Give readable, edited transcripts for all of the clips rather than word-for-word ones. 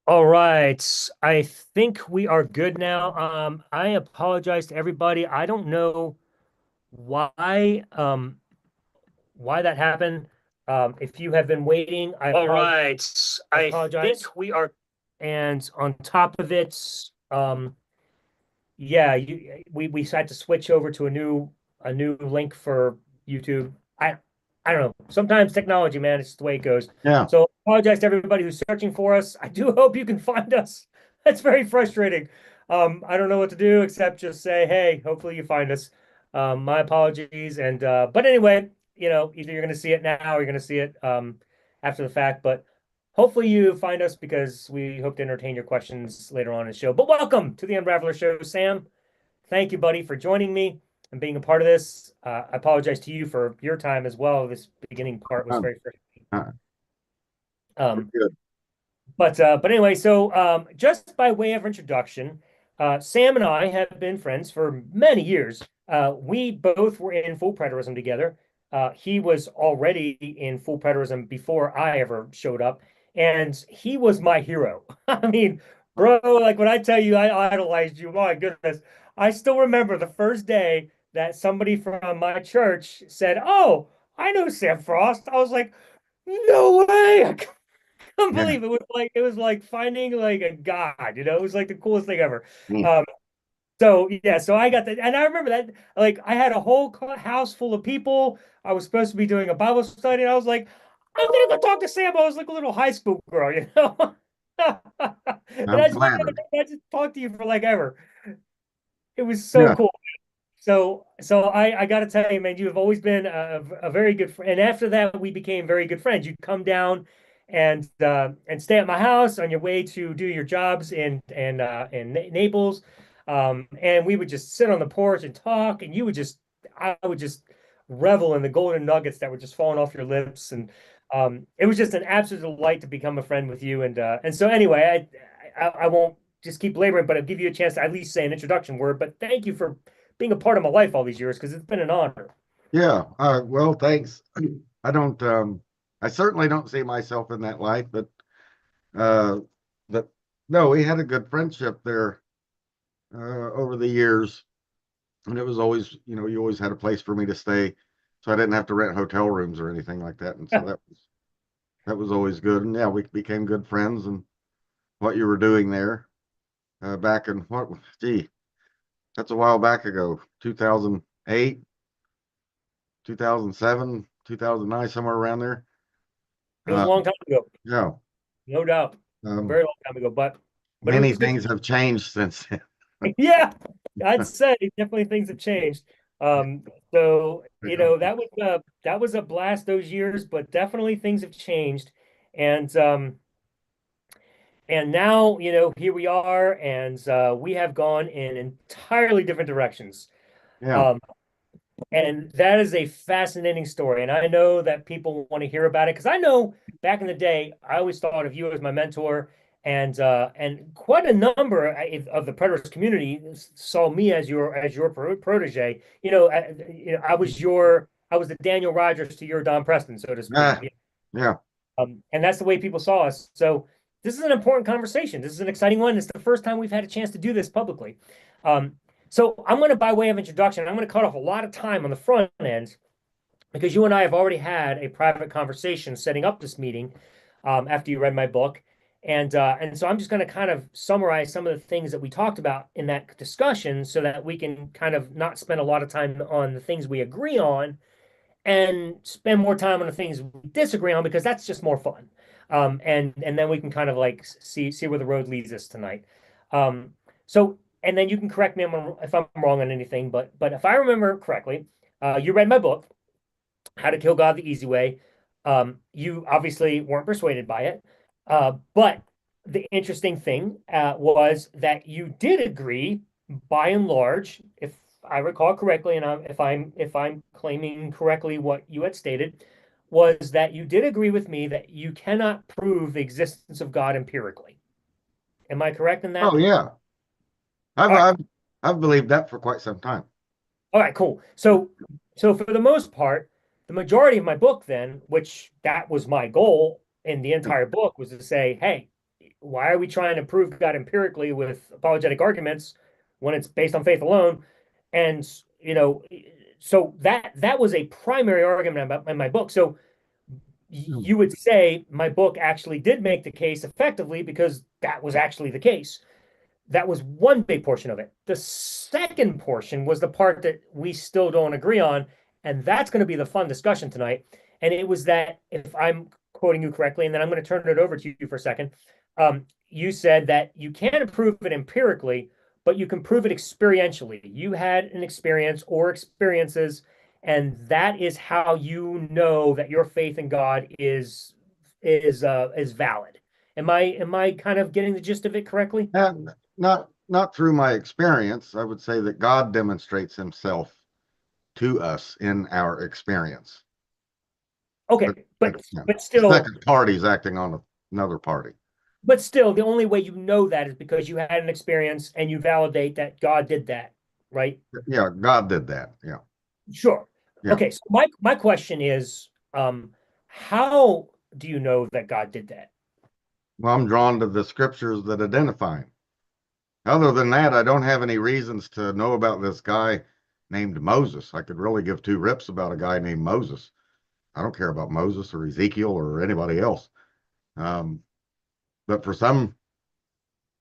All right. I think we are good now. I apologize to everybody. I don't know why why that happened. If you have been waiting, All right. I I apologize. think we are. And on top of it, yeah, we had to switch over to a new link for YouTube. I don't know. Sometimes technology, man, it's the way it goes. Yeah. So apologize to everybody who's searching for us. I do hope you can find us. That's very frustrating. I don't know what to do except just say, hey, hopefully you find us. My apologies. And but anyway, either you're gonna see it now or you're gonna see it after the fact. But hopefully you find us because we hope to entertain your questions later on in the show. But welcome to the Unraveler Show, Sam. Thank you, buddy, for joining me and being a part of this. I apologize to you for your time as well. This beginning part was Um, very frustrating. uh, we're Um, good. but anyway, so just by way of introduction, Sam and I have been friends for many years. We both were in full preterism together. He was already in full preterism before I ever showed up, and he was my hero. I mean, bro, like when I tell you I idolized you, my goodness, I still remember the first day that somebody from my church said, "Oh, I know Sam Frost." I was like, "No way!" Couldn't Yeah. believe it was like finding like a god, it was like the coolest thing ever. Mm. Um, so yeah, so I got that, and I remember that like I had a whole house full of people. I was supposed to be doing a Bible study, and I was like, I'm gonna go talk to Sam. I was like a little high school girl. And I'm I just wanted flattered. to I just talk to you for like ever. It was so Yeah. cool. So I got to tell you, man, you have always been a very good friend. And after that, we became very good friends. You'd come down and stay at my house on your way to do your jobs in Naples, and we would just sit on the porch and talk. And I would just revel in the golden nuggets that were just falling off your lips. And it was just an absolute delight to become a friend with you. And so anyway, I won't just keep laboring, but I'll give you a chance to at least say an introduction word. But thank you for being a part of my life all these years because it's been an honor. Yeah. Well, thanks. I don't, I certainly don't see myself in that light, uh, but no, we had a good friendship there, over the years. And it was always, you always had a place for me to stay. So I didn't have to rent hotel rooms or anything like that. And so that was always good. And yeah, we became good friends. And what you were doing there, back in gee, that's a while back ago, 2008, 2007, 2009, somewhere around there. It was a Uh, long time ago, yeah, no doubt, a um, very long time ago. But it many was good. things have changed since then. Yeah, I'd say definitely things have changed. Um, so that was a blast those years, but definitely things have changed, and now here we are, and we have gone in entirely different directions. Yeah, Um, And that is a fascinating story. And I know that people want to hear about it because I know back in the day, I always thought of you as my mentor, and quite a number of the preterist community saw me as your protege. I was the Daniel Rogers to your Don Preston, so to speak. ah, yeah, And that's the way people saw us. So this is an important conversation. This is an exciting one. It's the first time we've had a chance to do this publicly. Um, so I'm going to, by way of introduction, I'm going to cut off a lot of time on the front end because you and I have already had a private conversation setting up this meeting after you read my book. And so I'm just going to kind of summarize some of the things that we talked about in that discussion so that we can kind of not spend a lot of time on the things we agree on and spend more time on the things we disagree on because that's just more fun. And then we can kind of like see where the road leads us tonight. Um, so and then you can correct me if I'm wrong on anything, but if I remember correctly, you read my book, How to Kill God the Easy Way. You obviously weren't persuaded by it, but the interesting thing was that you did agree, by and large, if I recall correctly, and if I'm claiming correctly what you had stated, was that you did agree with me that you cannot prove the existence of God empirically. Am I correct in oh that? yeah. I've All right, I've I've believed that for quite some time. all right, cool. So for the most part, the majority of my book then, which that was my goal in the entire book, was to say, hey, why are we trying to prove God empirically with apologetic arguments when it's based on faith alone? And so that was a primary argument in my book. So Hmm. you would say my book actually did make the case effectively because that was actually the case. That was one big portion of it. The second portion was the part that we still don't agree on, and that's going to be the fun discussion tonight. And it was that, if I'm quoting you correctly, and then I'm going to turn it over to you for a second. You said that you can't prove it empirically, but you can prove it experientially. You had an experience or experiences, and that is how you know that your faith in God is valid. Am I kind of getting the gist of it correctly? And not through my experience. I would say that God demonstrates himself to us in our experience. But, Okay, but but you know, but the still, second party is acting on another party. the only way you know that is because you had an experience and you validate that God did that, right? Yeah, God did that. Yeah, Sure. yeah. Okay, so my question is, how do you know that God did that? Well, I'm drawn to the scriptures that identify him. Other than that, I don't have any reasons to know about this guy named Moses. I could really give two rips about a guy named Moses. I don't care about Moses or Ezekiel or anybody else. Um, but for some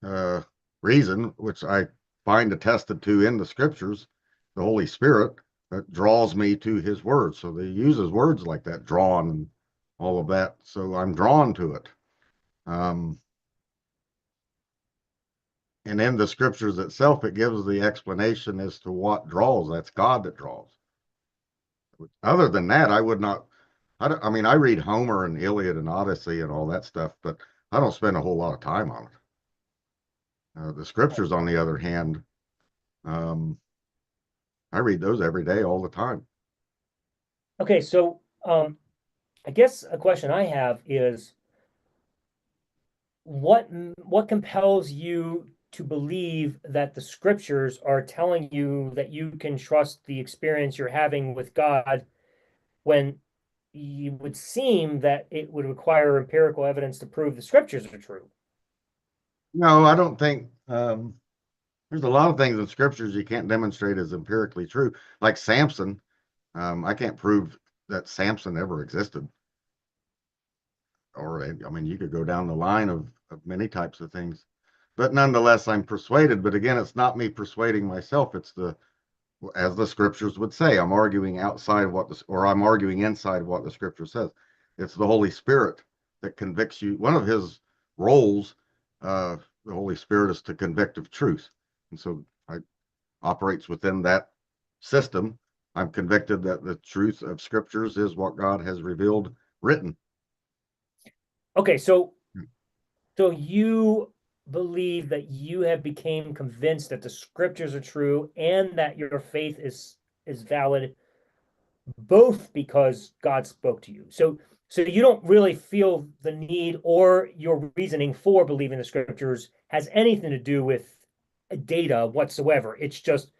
uh, reason, which I find attested to in the scriptures, the Holy Spirit that draws me to his words. So they uses words like that, drawn and all of that. So I'm drawn to it. Um, and in the scriptures itself, it gives the explanation as to what draws. That's God that draws. Other than that, I would not. I mean, I read Homer and Iliad and Odyssey and all that stuff, but I don't spend a whole lot of time on it. The scriptures, on the other hand, um, I read those every day, all the time. Okay, so I guess a question I have is what compels you to believe that the scriptures are telling you that you can trust the experience you're having with God when you would seem that it would require empirical evidence to prove the scriptures are true. No, I don't think there's a lot of things in scriptures you can't demonstrate as empirically true. Like Samson, I can't prove that Samson ever existed. Or, I mean, you could go down the line of many types of things. But nonetheless, I'm persuaded. But again, it's not me persuading myself. It's as the scriptures would say, I'm arguing outside of or I'm arguing inside of what the scripture says. It's the Holy Spirit that convicts you. One of his roles, the Holy Spirit, is to convict of truth. And so I operates within that system. I'm convicted that the truth of scriptures is what God has revealed written. Okay, so you believe that you have became convinced that the scriptures are true and that your faith is valid both because God spoke to you. So you don't really feel the need or your reasoning for believing the scriptures has anything to do with data whatsoever. It's just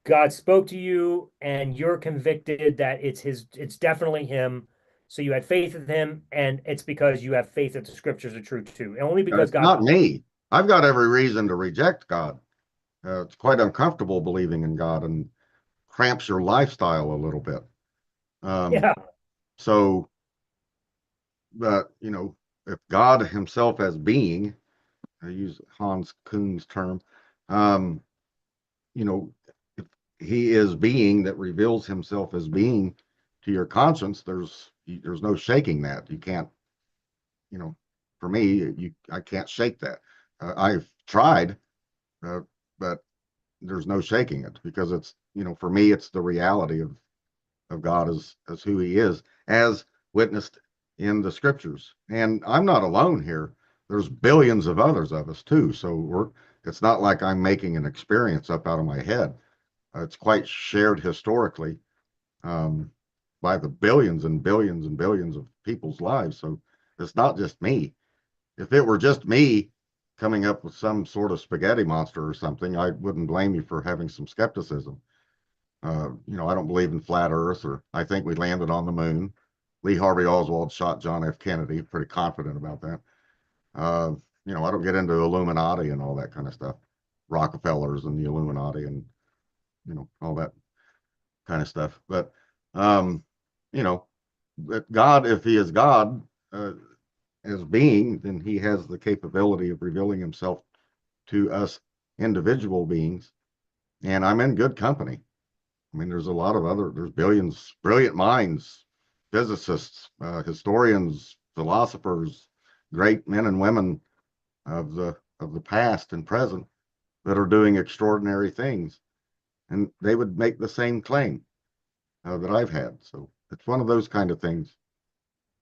God spoke to you and you're convicted that it's definitely him. So you had faith in him, and it's because you have faith that the scriptures are true too. And only because It's God not me. I've got every reason to reject God. It's quite uncomfortable believing in God and cramps your lifestyle a little bit. Um, yeah. so, but if God Himself as being, I use Hans Kuhn's term, um, you know, if He is being that reveals Himself as being to your conscience, there's no shaking that. You can't, for me, I can't shake that. I've tried, uh, but there's no shaking it because for me, it's the reality of God as who he is, as witnessed in the scriptures. And I'm not alone here. There's billions of others of us too. So it's not like I'm making an experience up out of my head. It's quite shared historically um, by the billions and billions and billions of people's lives. So it's not just me. If it were just me coming up with some sort of spaghetti monster or something, I wouldn't blame you for having some skepticism. I don't believe in flat Earth, or I think we landed on the moon. Lee Harvey Oswald shot John F. Kennedy. Pretty confident about that. Uh, I don't get into Illuminati and all that kind of stuff, Rockefellers and the Illuminati and all that kind of stuff. But um, you know, that God, if He is God as being, then He has the capability of revealing Himself to us individual beings. And I'm in good company. I mean, there's billions, brilliant minds, physicists, historians, philosophers, great men and women of the past and present that are doing extraordinary things, and they would make the same claim that I've had. So it's one of those kind of things.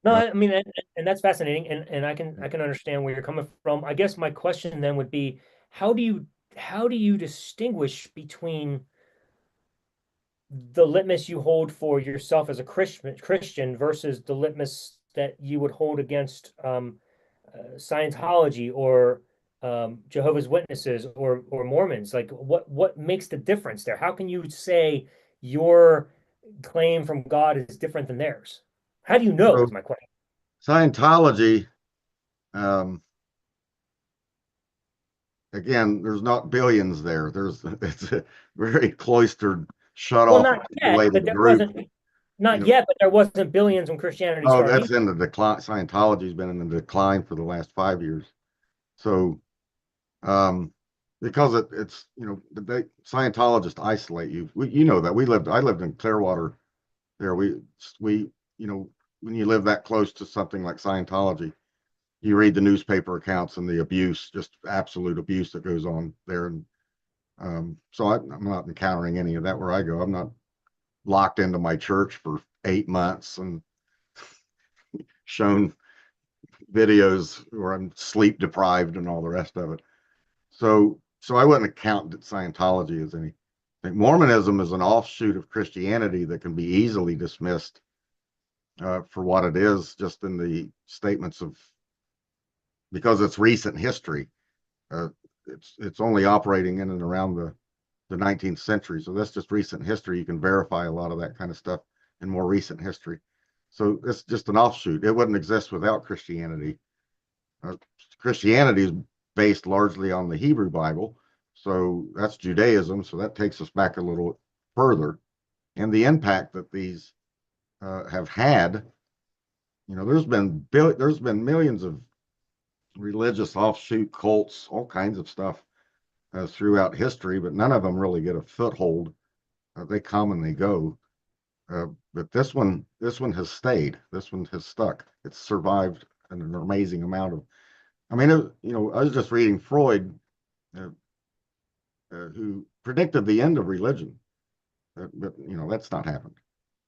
No, Uh, I mean, and that's fascinating, and I can understand where you're coming from. I guess my question then would be, how do you how do you distinguish between the litmus you hold for yourself as a Christian versus the litmus that you would hold against Scientology or Jehovah's Witnesses or Mormons? Like, what makes the difference there? How can you say your claim from God is different than theirs? How do you know? so Is my question. Scientology, um, again, there's not billions there. It's a very cloistered, shut Well, off, not yet, isolated but there group. wasn't You not know, yet, but there wasn't billions when Christianity oh, started that's either. in the decline. Scientology's been in the decline for the last 5 years. So, um, because it's they Scientologists isolate you. That I lived in Clearwater. There, we you know when you live that close to something like Scientology, you read the newspaper accounts and the abuse, just absolute abuse that goes on there. And so I'm not encountering any of that where I go. I'm not locked into my church for 8 months and shown videos where I'm sleep deprived and all the rest of it. So I wouldn't count Scientology as any. I think Mormonism is an offshoot of Christianity that can be easily dismissed for what it is, just in the statements of because it's recent history. Uh, it's only operating in and around the 19th century, so that's just recent history. You can verify a lot of that kind of stuff in more recent history. So it's just an offshoot. It wouldn't exist without Christianity. Uh, Christianity is based largely on the Hebrew Bible, so that's Judaism. So that takes us back a little further, and the impact that these have had. There's been millions of religious offshoot cults, all kinds of stuff throughout history, but none of them really get a foothold. They come and they go. But this one has stayed. This one has stuck. It's survived an amazing amount of. I mean, I was just reading Freud, uh, who predicted the end of religion, but that's not happened.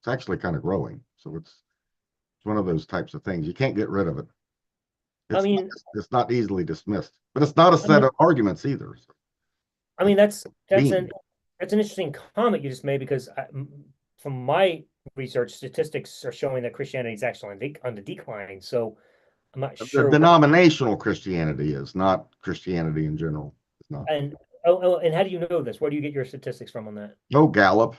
It's actually kind of growing. So it's one of those types of things. You can't get rid of it. I It's not, mean, it's not easily dismissed, but it's not a I set mean, of arguments either. So I mean it's that's being. an that's an interesting comment you just made because from my research, statistics are showing that Christianity is actually on the decline. So I'm not The sure what. denominational Christianity is not Christianity in general. It's not. And and how do you know this? Where do you get your statistics from on that? No Gallup.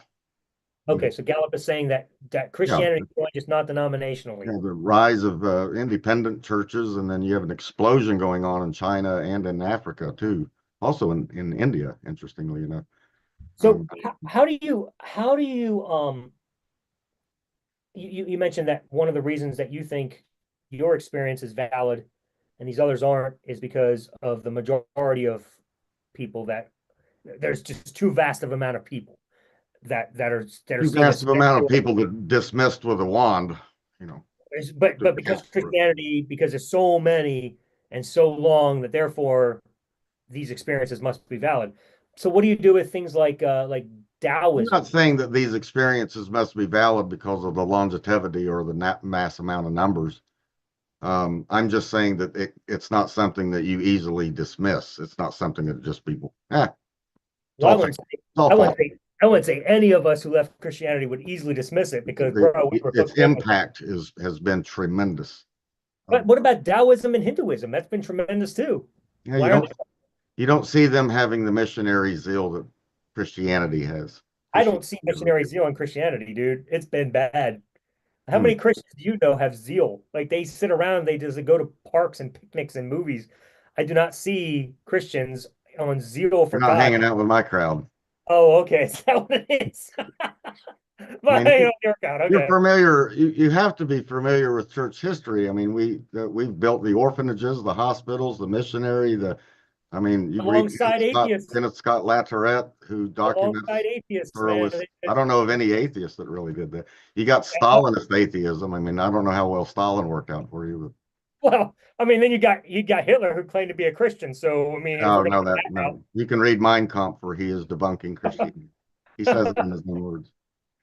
Okay, so Gallup is saying that Yeah, Christianity is growing, just not denominationally. the rise of independent churches, and then you have an explosion going on in China and in Africa too. Also in India, interestingly enough. So Um, how do you you mentioned that one of the reasons that you think your experience is valid and these others aren't is because of the majority of people that there's just too vast of amount of people that are too seeing vast this. of amount of people that dismissed with a wand, you know, But because against for Christianity, because there's so many and so long that therefore these experiences must be valid. So what do you do with things like I'm not Taoism? saying that these experiences must be valid because of the longevity or the mass amount of numbers. I'm just saying that it's not something that you easily dismiss. It's not something that just people, it's Well, all fake. It's all I wouldn't false. say I wouldn't say any of us who left Christianity would easily dismiss it because, bro, we were Its cooked in with it. impact has been tremendous. But Um, what about Taoism and Hinduism? That's been tremendous too. yeah, Why aren't you don't see them having the missionary zeal that Christianity has. I don't Christianity see really. missionary zeal in Christianity, dude. It's been bad. How Hmm. many Christians do you know have zeal? Like they sit around, they just go to parks and picnics and movies. I do not see Christians on Zeal for You're not God. hanging out with my crowd. Oh, okay. Is that what it is? I But mean, hang on your account. you're Okay. familiar, you have to be familiar with church history. I mean, we've built the orphanages, the hospitals, the missionary, I mean, you read Alongside atheists. Kenneth Scott Latourette, who documents Alongside atheists, man. pluralist. I don't know of any atheists that really did that. You got Oh, Stalinist atheism. I mean, I don't know how well Stalin worked out for you, well, I mean, then you got Hitler who claimed to be a Christian. So I mean, if oh, we're gonna no, put that out, no. You can read Mein Kampf where he is debunking Christianity. He says it in his own words.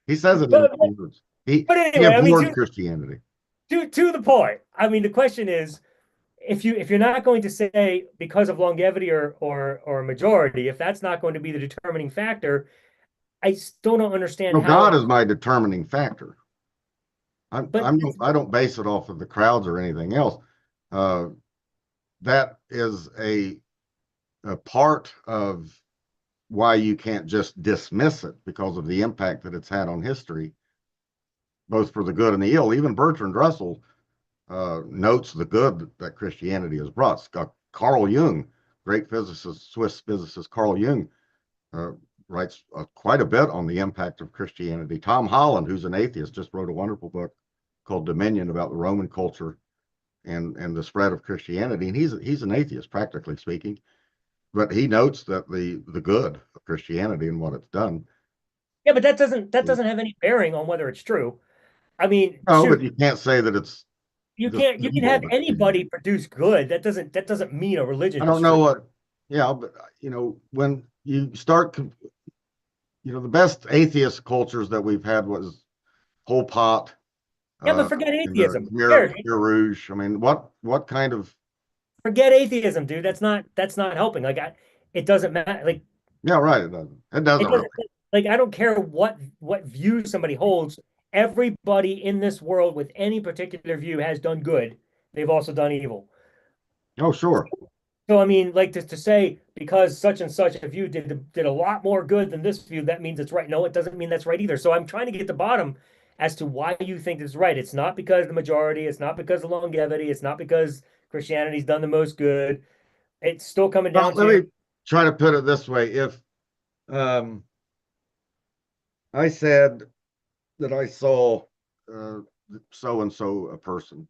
He says it in his but own words. He anyway, I mean, abhorred Christianity. to the point. I mean, the question is, if you're not going to say because of longevity or majority, if that's not going to be the determining factor, I still don't understand No, how. God is my determining factor. But I don't base it off of the crowds or anything else. Uh, that is a part of why you can't just dismiss it because of the impact that it's had on history, both for the good and the ill. Even Bertrand Russell notes the good that Christianity has brought. Carl Jung, great physicist, Swiss physicist Carl Jung, uh, writes quite a bit on the impact of Christianity. Tom Holland, who's an atheist, just wrote a wonderful book called Dominion about the Roman culture and the spread of Christianity. And he's an atheist, practically speaking, but he notes that the good of Christianity and what it's done. yeah, but that doesn't have any bearing on whether it's true. I mean, No, but shoot, you can't say that it's this you can evil have that anybody produce good. That doesn't mean a religion I is don't know true. what. Yeah, but when you start, the best atheist cultures that we've had was Pol Pot, Yeah, but forget and the atheism. Here, Khmer Rouge. I mean, what kind of. forget atheism, dude. That's not helping. It doesn't matter. Yeah, right. It doesn't It really. doesn't I don't care what view somebody holds. Everybody in this world with any particular view has done good. They've also done evil. Oh, sure. So I mean, like to say because such and such a view did a lot more good than this view, that means it's right. No, it doesn't mean that's right either. So I'm trying to get to the bottom as to why you think it's right. It's not because the majority, it's not because of longevity, it's not because Christianity's done the most good. It's still coming Well, down let to me try to put it this way. If um, I said that I saw so and so a person,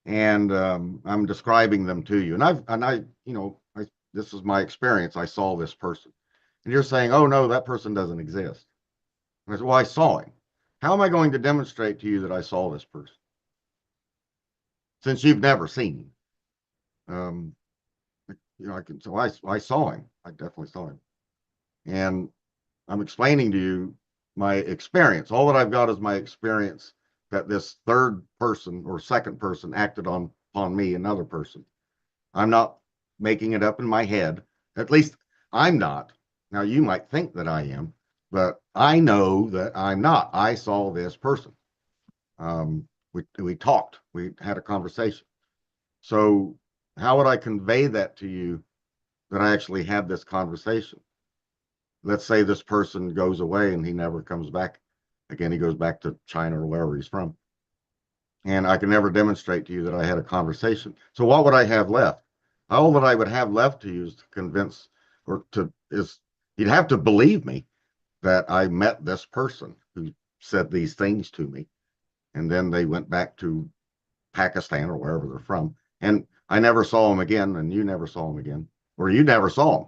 and I'm describing them to you, and this is my experience. I saw this person, and you're saying, "Oh no, that person doesn't exist." And I said, "Well, I saw him. How am I going to demonstrate to you that I saw this person since you've never seen him?" I can. So I saw him. I definitely saw him, and I'm explaining to you my experience. All that I've got is my experience that this third person or second person acted upon me, another person. I'm not making it up in my head. At least I'm not. Now you might think that I am, but I know that I'm not. I saw this person. We talked. We had a conversation. So how would I convey that to you that I actually had this conversation? Let's say this person goes away and he never comes back again. He goes back to China or wherever he's from. And I can never demonstrate to you that I had a conversation. So what would I have left? All that I would have left to you is to convince you'd have to believe me that I met this person who said these things to me. And then they went back to Pakistan or wherever they're from. And I never saw him again, and you never saw him again, or you never saw him.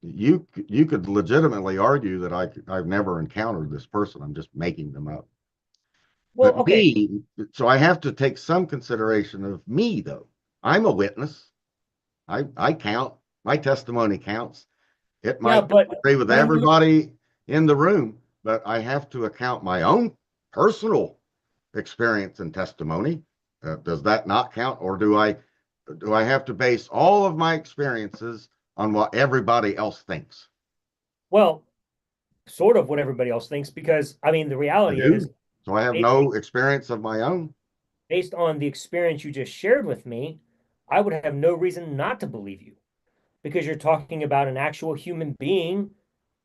You could legitimately argue that I've never encountered this person. I'm just making them up. well, But okay. so I have to take some consideration of me, though. I'm a witness. I count. My testimony counts. It Yeah, might but agree with when you everybody in the room, but I have to account my own personal experience and testimony. Does that not count, or do I have to base all of my experiences on what everybody else thinks? well, sort of what everybody else thinks, because I mean the I reality is do. So I have based, no experience of my own. based on the experience you just shared with me, I would have no reason not to believe you because you're talking about an actual human being.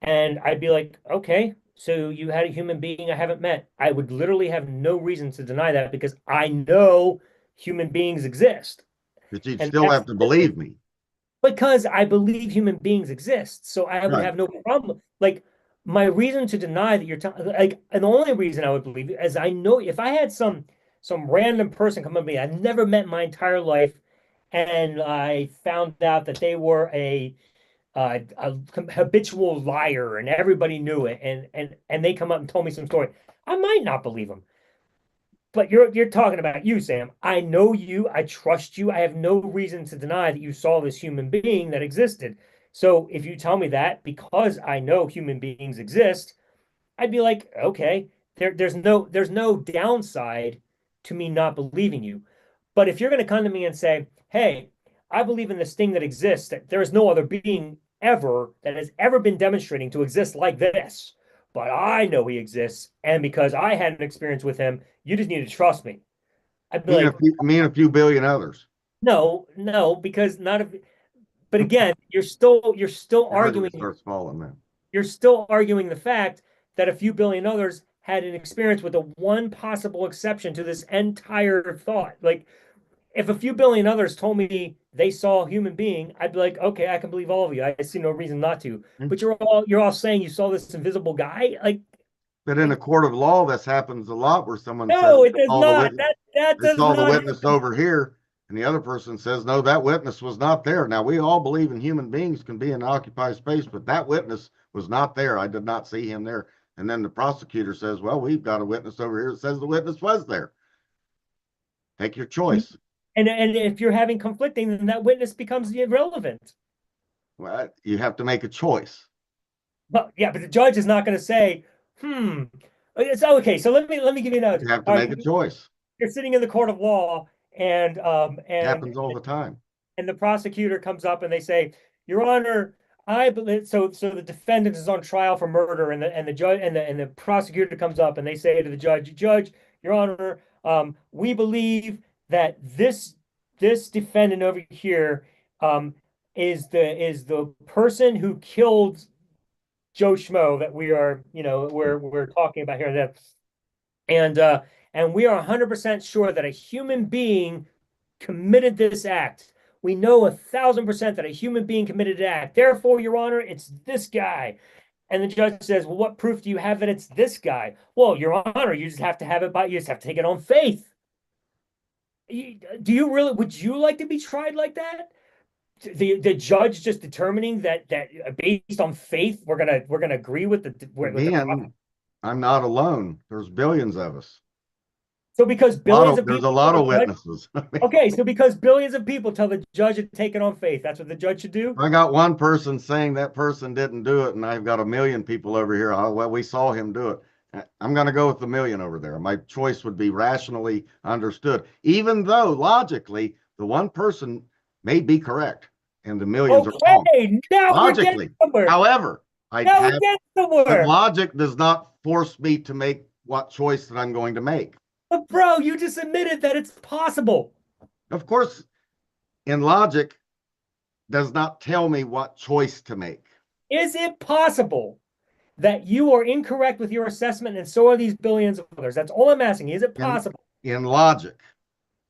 And I'd be like, okay, so you had a human being I haven't met. I would literally have no reason to deny that because I know human beings exist. But you'd And still that's have to believe me. because I believe human beings exist. So I would Right. have no problem. Like my reason to deny that you're telling, like, and the only reason I would believe it is I know if I had some random person come up to me I've never met in my entire life, and I found out that they were a habitual liar and everybody knew it, and they come up and told me some story, I might not believe them. But you're talking about you, Sam. I know you. I trust you. I have no reason to deny that you saw this human being that existed. So if you tell me that because I know human beings exist, I'd be like, okay, there's no downside to me not believing you. But if you're going to come to me and say, hey, I believe in this thing that exists, that there is no other being ever that has ever been demonstrating to exist like this, but I know he exists, and because I had an experience with him, you just need to trust me. I'd be like, Me and a few billion others. no, no, because not if, but again, you're still Everybody arguing would start falling then. you're still arguing the fact that a few billion others had an experience with the one possible exception to this entire thought. Like, if a few billion others told me they saw a human being, I'd be like, okay, I can believe all of you. I see no reason not to. But you're all saying you saw this invisible guy. Like, But in a court of law, this happens a lot where someone says no, it does not. That they does saw the not witness happen. over here, and the other person says, no, that witness was not there. Now, we all believe in human beings can be in occupied space, but that witness was not there. I did not see him there. And then the prosecutor says, well, we've got a witness over here that says the witness was there. Take your choice. And if you're having conflicting, then that witness becomes irrelevant. Well, you have to make a choice. But yeah, but the judge is not going to say, hmm. It's okay. So let me give you You another. have to All right, make a choice. you're sitting in the court of law, and It happens all the time. and the prosecutor comes up and they say, Your Honor, I believe so the defendant is on trial for murder, and the judge and the prosecutor comes up and they say to the judge, Judge, Your Honor, we believe that this defendant over here is the person who killed Joe Schmo that we're talking about here. And we are 100% sure that a human being committed this act. We know 1,000% that a human being committed an act. Therefore, Your Honor, it's this guy. And the judge says, well, what proof do you have that it's this guy? Well, Your Honor, you just have to have it you just have to take it on faith. Would you like to be tried like that? The judge just determining that based on faith, we're gonna agree with Again, I'm not alone. There's billions of us. so because billions of There's a people lot tell of the judge, witnesses. okay, so because billions of people tell the judge to take it on faith, that's what the judge should do. I got one person saying that person didn't do it, and I've got a million people over here. Oh, well, we saw him do it. I'm going to go with the million over there. My choice would be rationally understood, even though logically the one person may be correct and the millions are wrong. Okay, now we're getting Logically. somewhere. However, Now we're getting but somewhere. logic does not force me to make what choice that I'm going to make. But bro, you just admitted that it's possible. Of course, in logic does not tell me what choice to make. Is it possible that you are incorrect with your assessment and so are these billions of others? That's all I'm asking. Is it possible? In logic.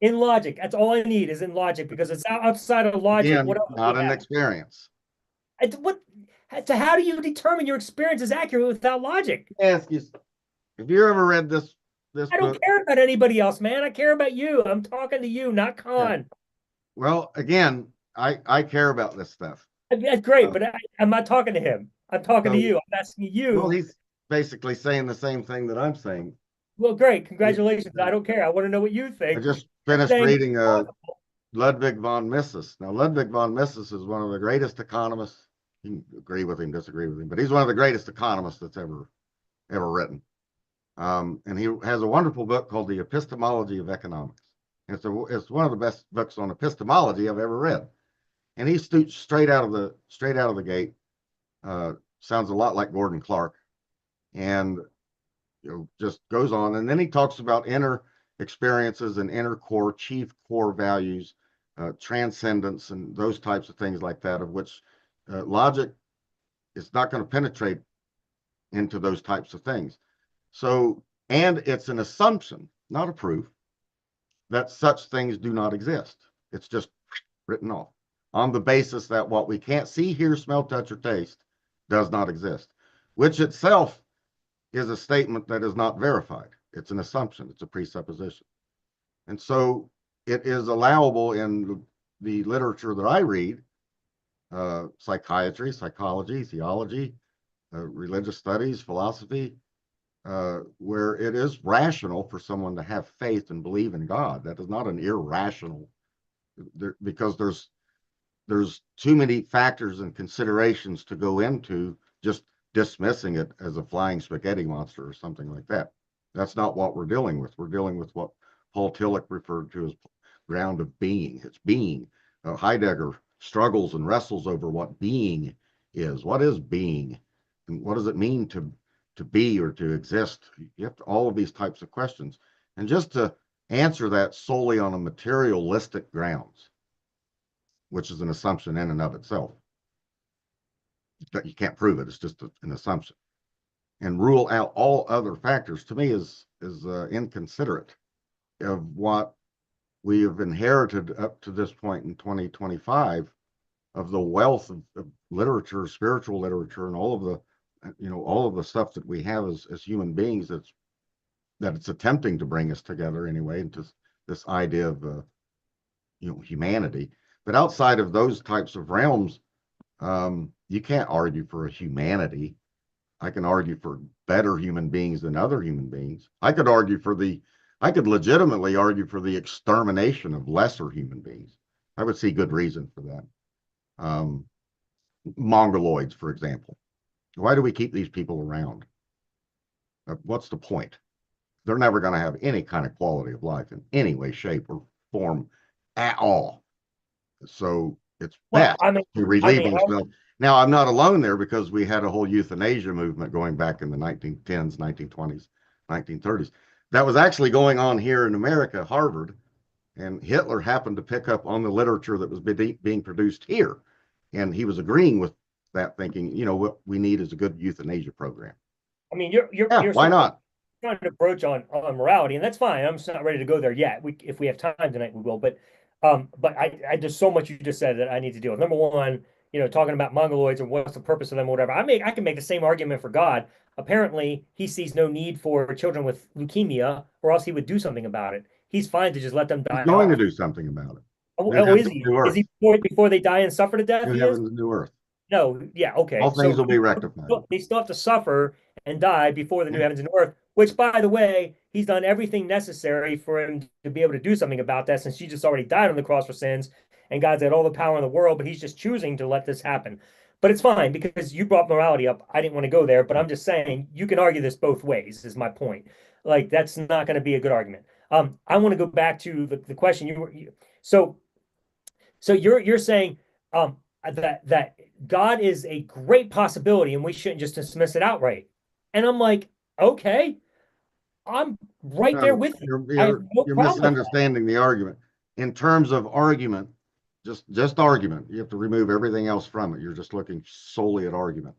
In logic. That's all I need is in logic, because it's outside of logic. Again, What else not an experience. How do you determine your experience is accurate without logic? Ask you, have you ever read this I don't book? care about anybody else, man. I care about you. I'm talking to you, not Khan. Well, again, I care about this stuff. That's great, but I'm not talking to him. I'm talking to you. I'm asking you. Well, he's basically saying the same thing that I'm saying. Well, great. Congratulations. I don't care. I want to know what you think. I just finished reading Ludwig von Mises. Now, Ludwig von Mises is one of the greatest economists. You can agree with him, disagree with him, but he's one of the greatest economists that's ever written. And he has a wonderful book called The Epistemology of Economics. It's one of the best books on epistemology I've ever read. And he straight out of the gate. Sounds a lot like Gordon Clark, and just goes on. And then he talks about inner experiences and inner core, chief core values, transcendence, and those types of things like that, of which logic is not going to penetrate into those types of things. So, and it's an assumption, not a proof, that such things do not exist. It's just written off on the basis that what we can't see, hear, smell, touch, or taste does not exist, which itself is a statement that is not verified. It's an assumption. It's a presupposition. And so it is allowable in the literature that I read, psychiatry, psychology, theology, religious studies, philosophy, where it is rational for someone to have faith and believe in God. That is not an irrational, because there's too many factors and considerations to go into just dismissing it as a flying spaghetti monster or something like that. That's not what we're dealing with. We're dealing with what Paul Tillich referred to as ground of being. It's being. Heidegger struggles and wrestles over what being is. What is being? And what does it mean to be or to exist? You have to, all of these types of questions. And just to answer that solely on a materialistic grounds, which is an assumption in and of itself, that you can't prove it, it's just an assumption, and rule out all other factors, to me is inconsiderate of what we have inherited up to this point in 2025 of the wealth of literature, spiritual literature, and all of the stuff that we have as human beings that it's attempting to bring us together anyway into this idea of humanity. But outside of those types of realms, you can't argue for a humanity. I can argue for better human beings than other human beings. I could legitimately argue for the extermination of lesser human beings. I would see good reason for that. Mongoloids, for example. Why do we keep these people around? What's the point? They're never going to have any kind of quality of life in any way, shape, or form at all. So it's best to relieve themselves. Now, I'm not alone there, because we had a whole euthanasia movement going back in the 1910s, 1920s, 1930s. That was actually going on here in America, Harvard, and Hitler happened to pick up on the literature that was being produced here. And he was agreeing with that, thinking, what we need is a good euthanasia program. I mean, you're why not? Trying to broach on morality, and that's fine. I'm just not ready to go there yet. If we have time tonight, we will. But I just so much you just said that I need to deal with. Number one, talking about mongoloids and what's the purpose of them or whatever. I can make the same argument for God. Apparently, he sees no need for children with leukemia, or else he would do something about it. He's fine to just let them die. He's going to do something about it. Oh, is he? Is he before they die and suffer to death? New heavens and new earth. No, yeah, okay. All things will be rectified. They still have to suffer and die before the new heavens and new earth, which, by the way, he's done everything necessary for him to be able to do something about that, since Jesus already died on the cross for sins, and God's had all the power in the world, but he's just choosing to let this happen. But it's fine, because you brought morality up. I didn't want to go there, but I'm just saying you can argue this both ways, is my point. Like, that's not going to be a good argument. I want to go back to the question so you're saying that God is a great possibility and we shouldn't just dismiss it outright. And I'm like, okay, I'm right there with you. You're misunderstanding the argument. In terms of argument, just argument, you have to remove everything else from it. You're just looking solely at argument.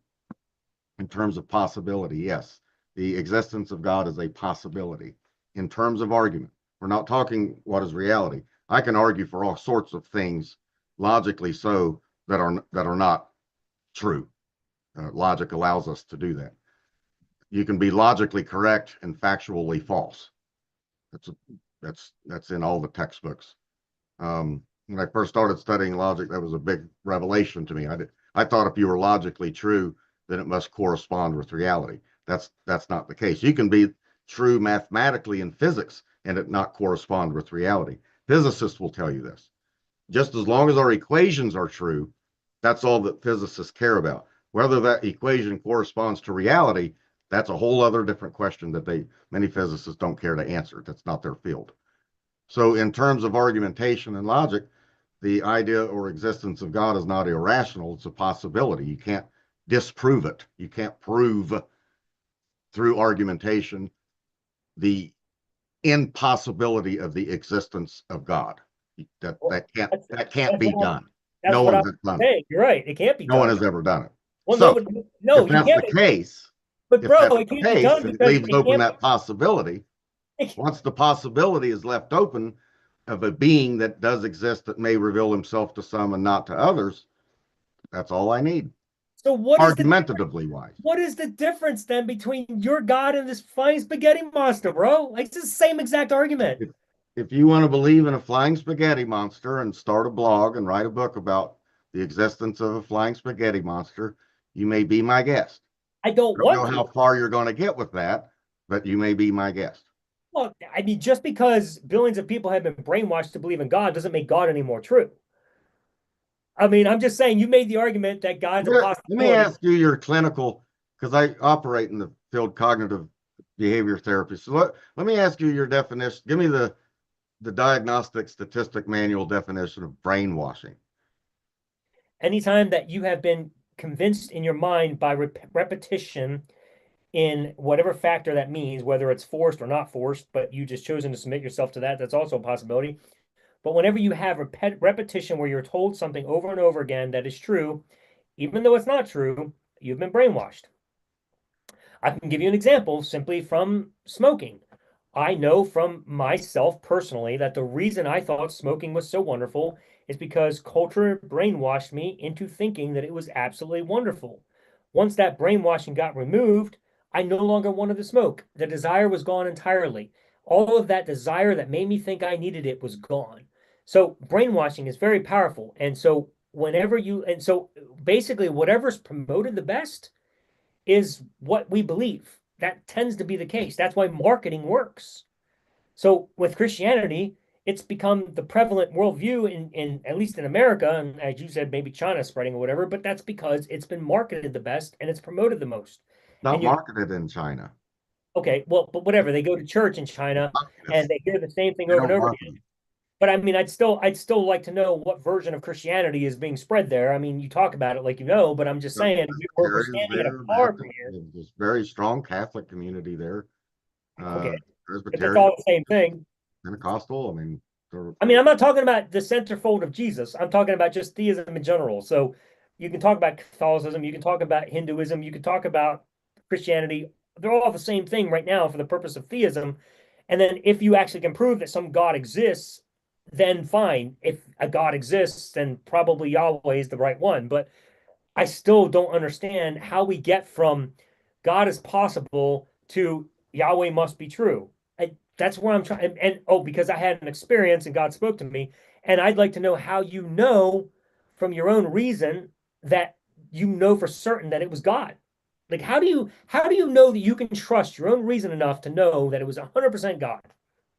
In terms of possibility, yes, the existence of God is a possibility. In terms of argument, we're not talking what is reality. I can argue for all sorts of things, logically so, that are not true. Logic allows us to do that. You can be logically correct and factually false. That's in all the textbooks. When I first started studying logic, that was a big revelation to me. I thought if you were logically true, then it must correspond with reality. That's not the case. You can be true mathematically in physics and it not correspond with reality. Physicists will tell you this. Just as long as our equations are true, that's all that physicists care about. Whether that equation corresponds to reality, that's a whole other different question that many physicists don't care to answer. That's not their field. So in terms of argumentation and logic, the idea or existence of God is not irrational. It's a possibility. You can't disprove it. You can't prove through argumentation the impossibility of the existence of God. That can't be done. No one has done it. You're right. It can't be done. No one has ever done it. Well, so no, if that's the case, but bro, it can't be done. It leaves open that possibility. Once the possibility is left open, of a being that does exist that may reveal himself to some and not to others, that's all I need. So Argumentatively wise. what is the difference then between your God and this flying spaghetti monster, bro? Like it's the same exact argument. If you want to believe in a flying spaghetti monster and start a blog and write a book about the existence of a flying spaghetti monster, you may be my guest. I don't I don't know want how to. far you're going to get with that, but you may be my guest. Well, I mean, just because billions of people have been brainwashed to believe in God doesn't make God any more true. I mean, I'm just saying you made the argument that God's a Let me possibility. ask you your clinical, because I operate in the field cognitive behavior therapy. So let me ask you your definition. Give me the diagnostic statistic manual definition of brainwashing. Anytime that you have been convinced in your mind by repetition in whatever factor that means, whether it's forced or not forced, but you just chosen to submit yourself to that, that's also a possibility. But whenever you have repetition where you're told something over and over again that is true, even though it's not true, you've been brainwashed. I can give you an example simply from smoking. I know from myself personally that the reason I thought smoking was so wonderful is because culture brainwashed me into thinking that it was absolutely wonderful. Once that brainwashing got removed, I no longer wanted to smoke. The desire was gone entirely. All of that desire that made me think I needed it was gone. So brainwashing is very powerful. And so basically whatever's promoted the best is what we believe. That tends to be the case. That's why marketing works. So with Christianity, it's become the prevalent worldview in at least in America, and as you said, maybe China spreading or whatever, but that's because it's been marketed the best and it's promoted the most. Not And you marketed in China. okay, well, but whatever, they go to church in China and Communists, they hear the same thing they over and don't over market again. it. But I mean, I'd still like to know what version of Christianity is being spread there. I mean, you talk about it like you know, but I'm just saying we're Presbyterians standing at a there, car from Baptist, here. there's very strong Catholic community there. Okay, but that's Presbyterian, all the same thing. Pentecostal. I mean, I'm not talking about the centerfold of Jesus. I'm talking about just theism in general. So you can talk about Catholicism, you can talk about Hinduism, you can talk about Christianity. They're all the same thing right now for the purpose of theism. And then if you actually can prove that some God exists, then fine. If a God exists, then probably Yahweh is the right one. But I still don't understand how we get from God is possible to Yahweh must be true. That's where I'm trying. Oh, because I had an experience and God spoke to me. And I'd like to know how you know from your own reason that you know for certain that it was God. Like how do you know that you can trust your own reason enough to know that it was 100% God?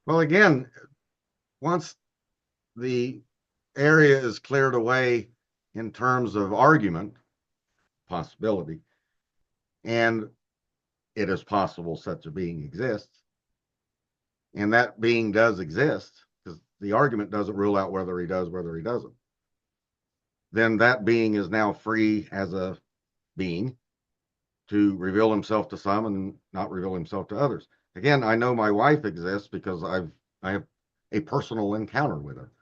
Well, again, once the area is cleared away in terms of argument, possibility, and it is possible such a being exists, and that being does exist, because the argument doesn't rule out whether he does, whether he doesn't, then that being is now free as a being to reveal himself to some and not reveal himself to others. Again, I know my wife exists because I have a personal encounter with her.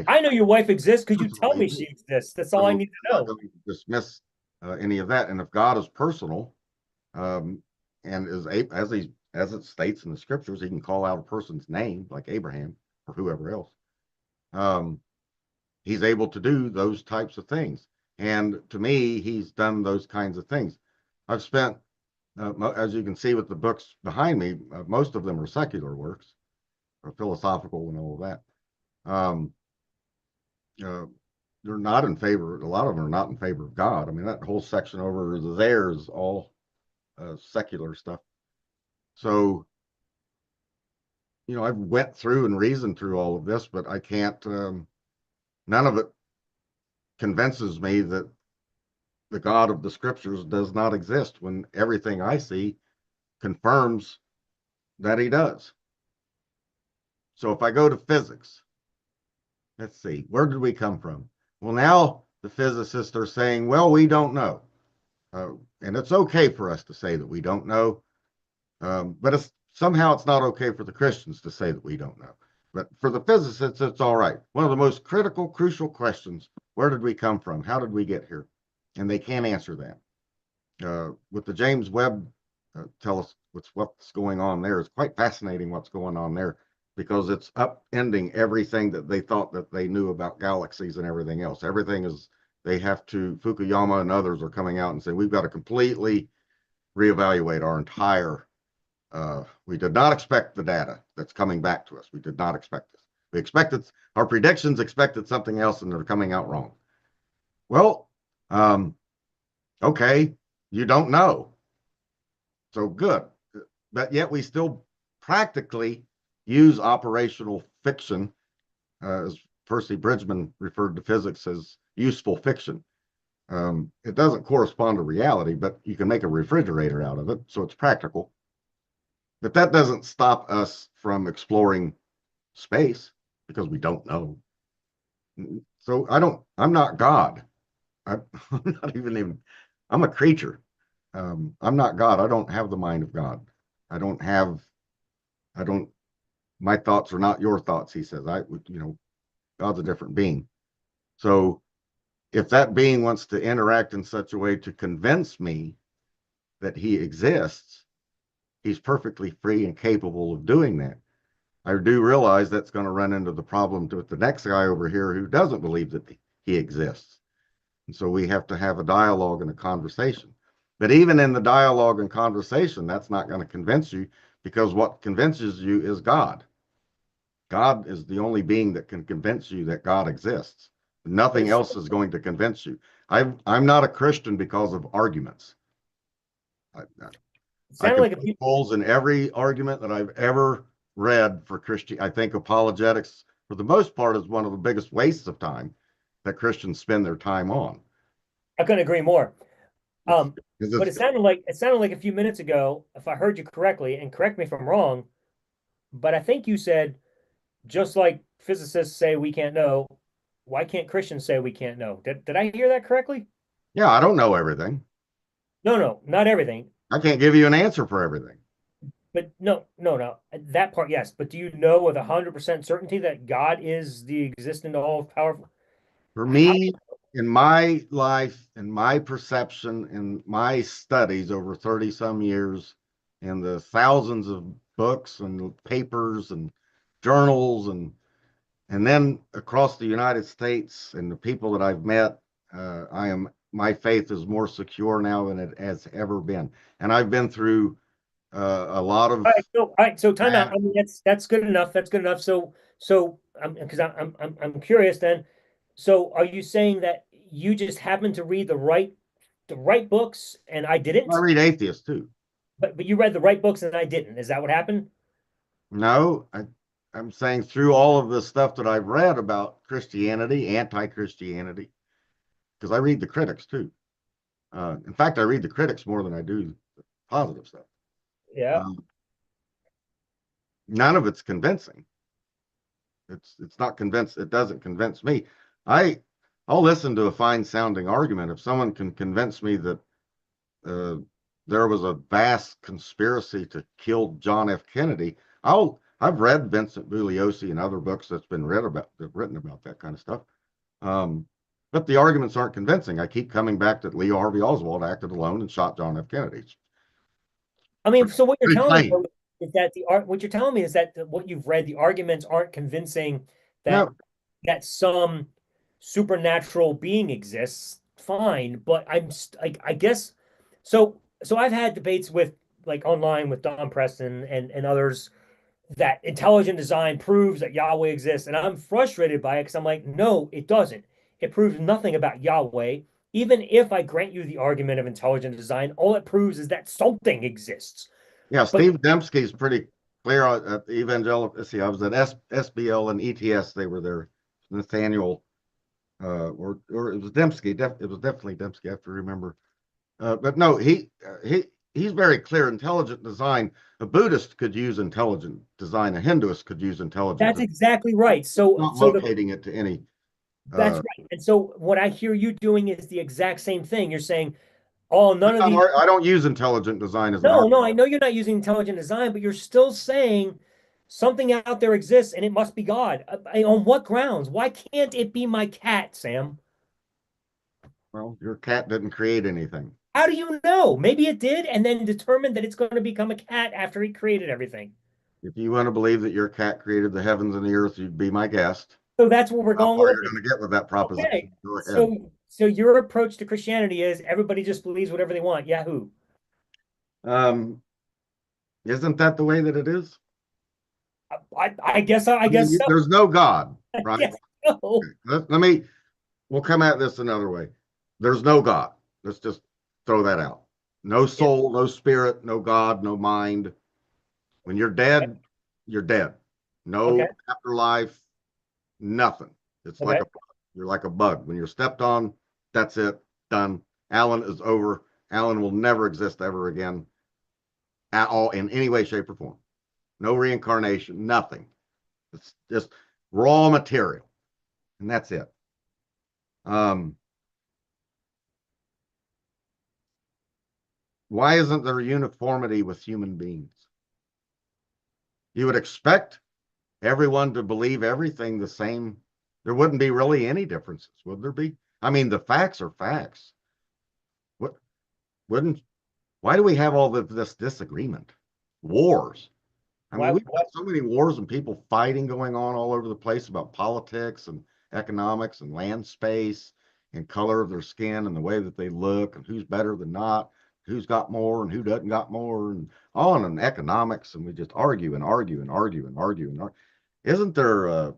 I know your wife exists because you tell Personally me do. she exists. That's all I So need I'm to not know. going to dismiss any of that. And if God is personal, and is as it states in the scriptures, he can call out a person's name like Abraham or whoever else. Um, he's able to do those types of things. And to me, he's done those kinds of things. I've spent, as you can see with the books behind me, most of them are secular works or philosophical and all of that. Um, uh, they're not in favor. A lot of them are not in favor of God. I mean, that whole section over there is all secular stuff. So, I've went through and reasoned through all of this, but I can't. None of it convinces me that the God of the Scriptures does not exist when everything I see confirms that He does. So, if I go to physics, let's see, where did we come from? Well, now the physicists are saying, well, we don't know. And it's okay for us to say that we don't know, but somehow it's not okay for the Christians to say that we don't know. But for the physicists, it's all right. One of the most critical, crucial questions: where did we come from? How did we get here? And they can't answer that. With the James Webb tell us what's going on there. It's quite fascinating what's going on there. because it's upending everything that they thought that they knew about galaxies and everything else. Everything is, they have to, Fukuyama and others are coming out and saying, we've got to completely reevaluate our entire, we did not expect the data that's coming back to us. We did not expect this. We expected, our predictions expected something else and they're coming out wrong. Well, okay, you don't know. So good. But yet we still practically use operational fiction, as Percy Bridgman referred to physics as useful fiction. It doesn't correspond to reality, but you can make a refrigerator out of it, so it's practical. But that doesn't stop us from exploring space because we don't know. So I'm not God. I'm not even, I'm a creature. I'm not God. I don't have the mind of God. I don't have, I don't, my thoughts are not your thoughts, he says. God's a different being. So if that being wants to interact in such a way to convince me that he exists, he's perfectly free and capable of doing that. I do realize that's going to run into the problem with the next guy over here who doesn't believe that he exists. And so we have to have a dialogue and a conversation. But even in the dialogue and conversation, that's not going to convince you, because what convinces you is God. God is the only being that can convince you that God exists. Nothing else is going to convince you. I'm not a Christian because of arguments. I Sounded can like put holes in every argument that I've ever read for Christian. I think apologetics, for the most part, is one of the biggest wastes of time that Christians spend their time on. I couldn't agree more. But It's, it sounded like a few minutes ago, if I heard you correctly, and correct me if I'm wrong, but I think you said just like physicists say we can't know, why can't Christians say we can't know? Did I hear that correctly? yeah, I don't know everything. No, no, not everything. I can't give you an answer for everything. But no, no, no. That part, yes. But do you know with 100% certainty that God is the existent, all powerful? For How? me, in my life, in my perception, in my studies over 30 some years, and the thousands of books and papers and journals and then across the United States and the people that I've met, my faith is more secure now than it has ever been. And I've been through a lot of All right. So time out. bad. I mean, that's good enough. That's good enough. So because I'm curious then. So are you saying that you just happen to read the right books and I I didn't? read atheists too. But you read the right books and I didn't. Is that what happened? No, I'm saying through all of the stuff that I've read about Christianity, anti-Christianity, because I read the critics too. In fact, I read the critics more than I do the positive stuff. Yeah. Um, None of it's convincing. It's not convinced. It doesn't convince me. I I'll listen to a fine sounding argument if someone can convince me that uh, there was a vast conspiracy to kill John F. Kennedy. I've read Vincent Bugliosi and other books that's been written about that kind of stuff. Um, but the arguments aren't convincing. I keep coming back that Lee Harvey Oswald acted alone and shot John F. Kennedy. It's I mean, so what you're pretty telling me plain. is that what you're telling me is that what you've read, the arguments aren't convincing that No, some supernatural being exists. Fine, but I guess so. So I've had debates with like online with Don Preston and others that intelligent design proves that Yahweh exists, and I'm frustrated by it because I'm like, no, it doesn't. It proves nothing about Yahweh. Even if I grant you the argument of intelligent design, all it proves is that something exists. yeah, But Steve Dembski is pretty clear at the evangelical. See, I was at SBL and ETS. They were there. Nathaniel, or it was Dembski. It was definitely Dembski. I have to remember. But no, he's very clear. Intelligent design. A Buddhist could use intelligent design. A Hinduist could use intelligent that's design. exactly right. Not locating it to any. That's Uh, right. And so what I hear you doing is the exact same thing. You're saying, oh, none of these. I don't use intelligent design as an No, no, argument. I know you're not using intelligent design, but you're still saying something out there exists and it must be God. On what grounds? Why can't it be my cat, Sam? Well, your cat didn't create anything. How do you know? Maybe it did and then determined that it's going to become a cat after he created everything. If you want to believe that your cat created the heavens and the earth, you'd be my guest. So that's what we're How going far with. you're going to get with that proposition? Okay. Go ahead. So your approach to Christianity is everybody just believes whatever they want. Yahoo. Um, isn't that the way that it is? I guess I I mean, guess so. there's no God, I right? guess so. Let me, we'll come at this another way. There's no God. Let's just throw that out. No Yeah. soul, no spirit, no God, no mind. When you're Okay. dead, you're dead. Okay. No afterlife, nothing. It's like Okay. a, you're like a bug. When you're stepped on, that's it, done. Alan is over. Alan will never exist ever again at all in any way, shape, or form. No reincarnation, nothing. It's just raw material, and that's it. Um, why isn't there uniformity with human beings? You would expect everyone to believe everything the same. There wouldn't be really any differences, would there be? I mean, the facts are facts. What wouldn't? Why do we have all this disagreement? Wars. I mean, we've Why got so many wars and people fighting going on all over the place about politics and economics and land space and color of their skin and the way that they look and who's better than not, who's got more and who doesn't got more and on and economics, and we just argue and argue and argue and argue and argue. Isn't there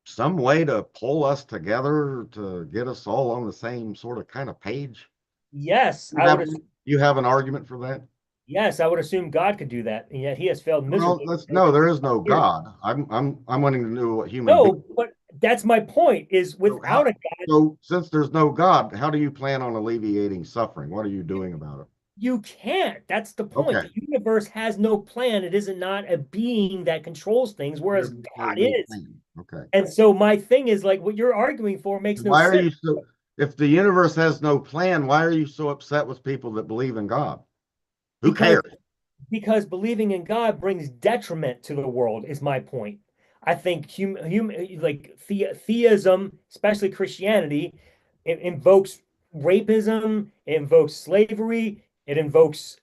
some way to pull us together to get us all on the same sort of kind of page? yes, You have you have an argument for that? yes, I would assume God could do that, and yet he has failed Well, miserably. let's no, there is no God. I'm wanting to know what human beings. No, but that's my point is So how, without a God, so since there's no God, how do you plan on alleviating suffering? What are you doing about it? you can't. That's the point. Okay. The universe has no plan. It is not a being that controls things, whereas Universe has God no is. plan. Okay. And so my thing is like what you're arguing for makes no Why are sense. you so, if the universe has no plan, why are you so upset with people that believe in God? Who because cares? because believing in God brings detriment to the world, is my point. I think like theism, especially Christianity, it invokes rapism, it invokes slavery, it invokes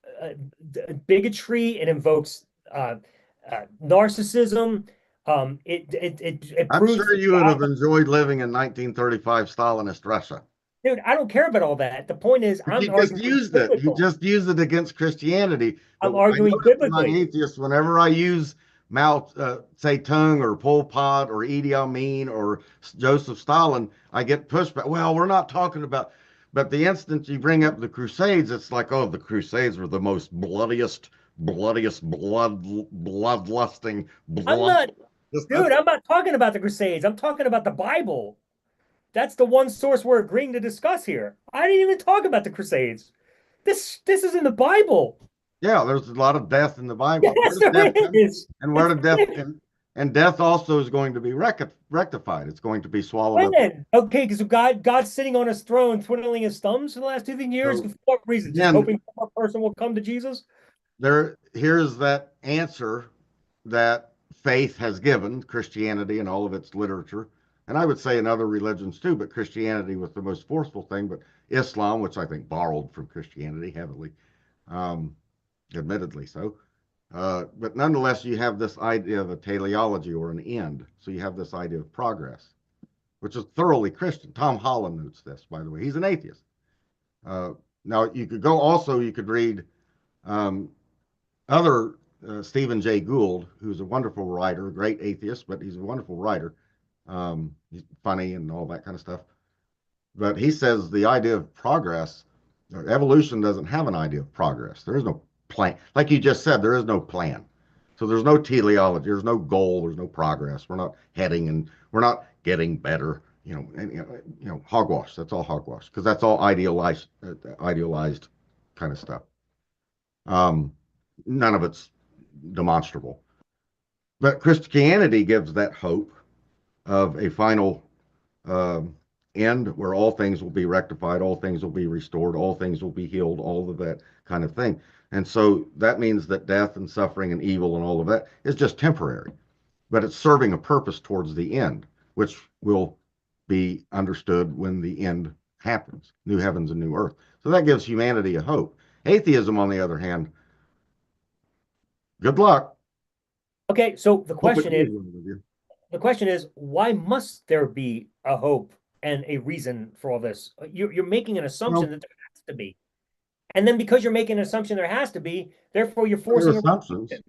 bigotry, it invokes narcissism. It I'm proves sure that you would God, have enjoyed living in 1935 Stalinist Russia. dude, I don't care about all that. The point is, But I'm you just arguing used it. You biblical. just used it against Christianity. But I'm what I arguing noticed in my biblically. atheists, whenever I use Mao Zedong or Pol Pot or Idi Amin or Joseph Stalin, I get pushback. Well, we're not talking about. But the instant you bring up the Crusades, it's like, oh, the Crusades were the most bloodiest, bloodlusting, I'm blood. not, dude, I'm not talking about the Crusades. I'm talking about the Bible. That's the one source we're agreeing to discuss here. I didn't even talk about the Crusades. This is in the Bible. Yeah, there's a lot of death in the Bible. Where Yes, does there death come? is. And where It's did death and death also is going to be rectified. It's going to be swallowed up. when? Okay, because God's sitting on his throne, twiddling his thumbs for the last 2,000 years. For So what reason? Just again, hoping one person will come to Jesus? here's that answer that faith has given Christianity and all of its literature, and I would say in other religions too, but Christianity was the most forceful thing. But Islam, which I think borrowed from Christianity heavily, um, admittedly so. But nonetheless, you have this idea of a teleology or an end. So you have this idea of progress, which is thoroughly Christian. Tom Holland notes this, by the way. He's an atheist. Uh, now, you could go also, you could read um, other Stephen Jay Gould, who's a wonderful writer, a great atheist, but he's a wonderful writer. He's funny and all that kind of stuff. But he says the idea of progress, or evolution doesn't have an idea of progress. There is no plan. Like you just said, there is no plan. So there's no teleology, there's no goal, there's no progress. We're not heading and we're not getting better. Hogwash. That's all hogwash because that's all idealized kind of stuff. Um, none of it's demonstrable. But Christianity gives that hope of a final um, end where all things will be rectified, all things will be restored, all things will be healed, all of that kind of thing. And so that means that death and suffering and evil and all of that is just temporary, but it's serving a purpose towards the end, which will be understood when the end happens, new heavens and new earth. So that gives humanity a hope. Atheism, on the other hand, Good luck. Okay, so Hope it goes well with you. the question is, why must there be a hope and a reason for all this? You're making an assumption Well, that there has to be. And then because you're making an assumption there has to be, therefore you're your forcing a assumptions, resolution.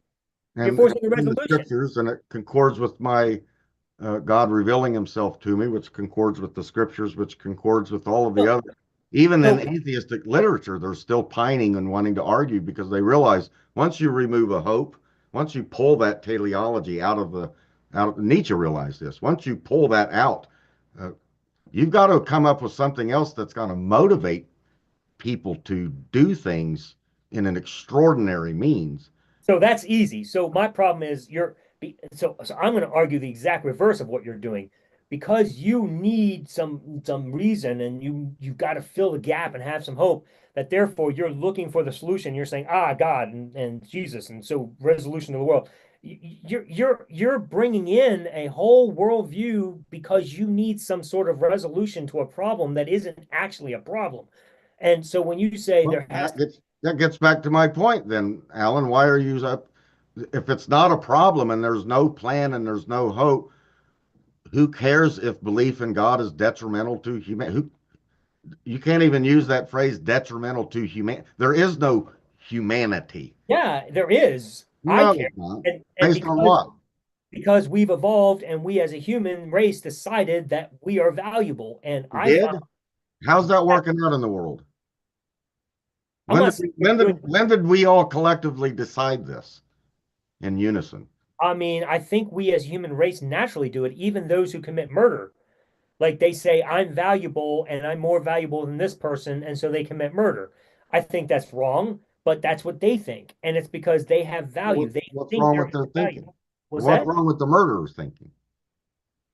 You're and forcing a in the resolution. scriptures, and it concords with my God revealing himself to me, which concords with the scriptures, which concords with all of the So, other. Even in so atheistic literature, they're still pining and wanting to argue because they realize once you remove a hope, once you pull that teleology out of Nietzsche realized this. Once you pull that out, uh, you've got to come up with something else that's going to motivate people to do things in an extraordinary means. So that's easy. So my problem is so I'm going to argue the exact reverse of what you're doing because you need some reason and you've got to fill the gap and have some hope that therefore you're looking for the solution. You're saying, God and Jesus, and so resolution of the world. You're bringing in a whole worldview because you need some sort of resolution to a problem that isn't actually a problem. And so when you say Well, there has to that gets back to my point then, Alan. Why are you up? If it's not a problem and there's no plan and there's no hope, who cares if belief in God is detrimental to human? Who you can't even use that phrase detrimental to human. There is no humanity. Yeah, there is. I No, care. it's not. And Based on what? because we've evolved and we as a human race decided that we are valuable. And We I find did? How's that working out in the world? I'm not saying we're doing When did we all collectively decide this in unison? I mean, I think we as human race naturally do it, even those who commit murder. Like they say, I'm valuable and I'm more valuable than this person, and so they commit murder. I think that's wrong, but that's what they think. And it's because they have value. They What's think wrong they're with their more thinking? valuable. Was What's that? wrong with the murderers thinking?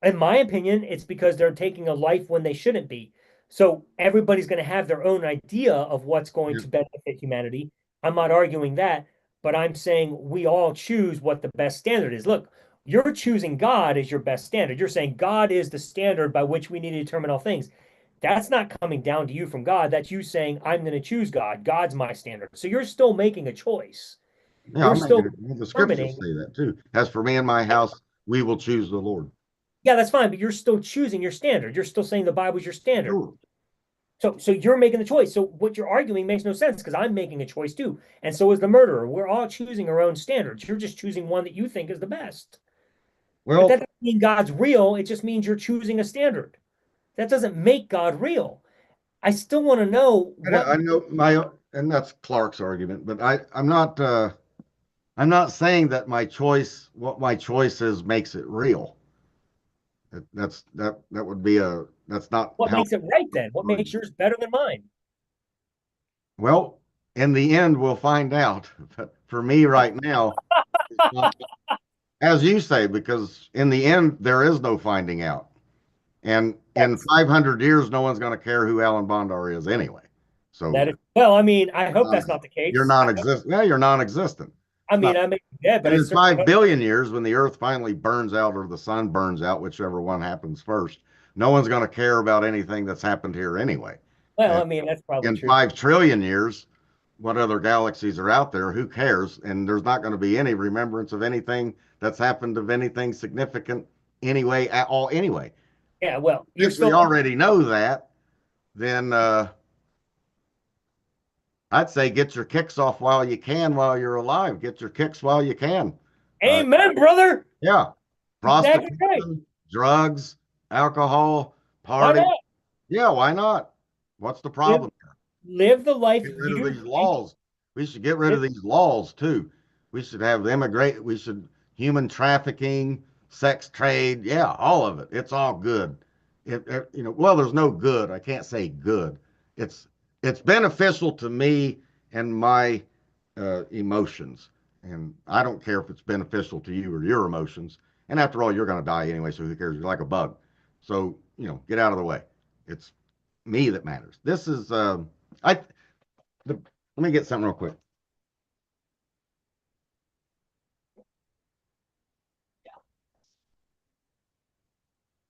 In my opinion, it's because they're taking a life when they shouldn't be. So everybody's going to have their own idea of what's going Yeah. to benefit humanity. I'm not arguing that, but I'm saying we all choose what the best standard is. Look, you're choosing God as your best standard. You're saying God is the standard by which we need to determine all things. That's not coming down to you from God. That's you saying, I'm going to choose God. God's my standard. So you're still making a choice. Yeah, You're I'm making still it. Well, the scriptures determining. say that too. As for me and my house, we will choose the Lord. Yeah, that's fine, but you're still choosing your standard. You're still saying the Bible's your standard. Sure. So you're making the choice. So what you're arguing makes no sense because I'm making a choice too. And so is the murderer. We're all choosing our own standards. You're just choosing one that you think is the best. But that Well, doesn't mean God's real. It just means you're choosing a standard. That doesn't make God real. I still want to know what I know my, and that's Clark's argument, but I'm not saying that what my choice is makes it real. That would be that's not what how. makes it right then. What makes yours better than mine? Well, in the end, we'll find out. But for me right now, it's not, as you say, because in the end, there is no finding out. And in That's 500 years, no one's going to care who Alan Bondar is anyway. that So is well, I mean, I hope non that's not the you're case. non-existent. Well, you're non-existent. I It's mean, not. I may be dead, but And I in certainly 5 billion years, when the Earth finally burns out or the sun burns out, whichever one happens first, no one's going to care about anything that's happened here anyway. well, And I mean, that's probably in true. 5 trillion years, what other galaxies are out there? Who cares? And there's not going to be any remembrance of anything that's happened of anything significant anyway at all. Anyway, Yeah, well, you're since we still already know that, then I'd say get your kicks off while you can, while you're alive. Get your kicks while you can. Uh, amen, brother. yeah, Exactly right. prostitution, drugs, alcohol, Why party. not? Yeah, why not? What's the Live, problem? live the life Get rid of you these think. laws. We should get rid of these laws too. We should have immigrate. We should human trafficking, sex trade. Yeah, all of it. It's all good. Well, there's no good. I can't say good. It's it's beneficial to me and my emotions, and I don't care if it's beneficial to you or your emotions. And after all, you're going to die anyway, so who cares? You're like a bug. So get out of the way. It's me that matters. This is I let me get something real quick.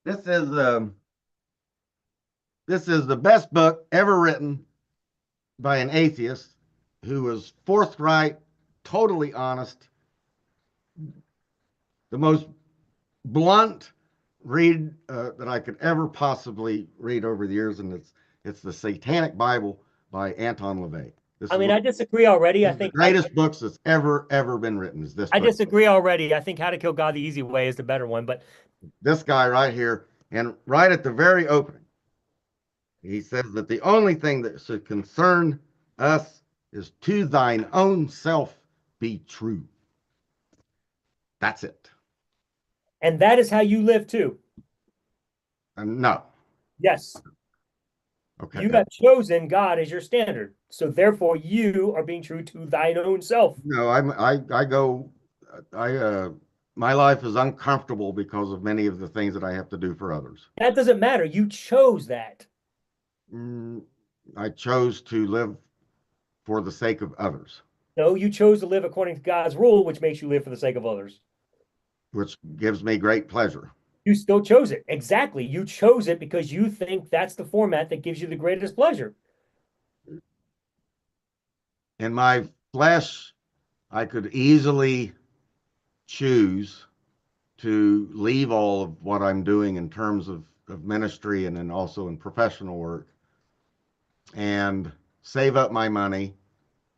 This is um, this is the best book ever written by an atheist who was forthright, totally honest, the most blunt read that I could ever possibly read over the years, and it's the Satanic Bible by Anton LaVey. I mean, I disagree already. One of the greatest books that's ever been written is this I book. disagree already. I think How to Kill God the Easy Way is the better one. But This guy right here, and right at the very opening, he says that the only thing that should concern us is to thine own self be true. That's it. and that is how you live too. No. Yes. Okay. You have chosen God as your standard. So therefore you are being true to thine own self. No, I go my life is uncomfortable because of many of the things that I have to do for others. That doesn't matter. You chose that. I chose to live for the sake of others. No, you chose to live according to God's rule, which makes you live for the sake of others. Which gives me great pleasure. You still chose it. Exactly. You chose it because you think that's the format that gives you the greatest pleasure. In my flesh, I could easily choose to leave all of what I'm doing in terms of ministry and then also in professional work and save up my money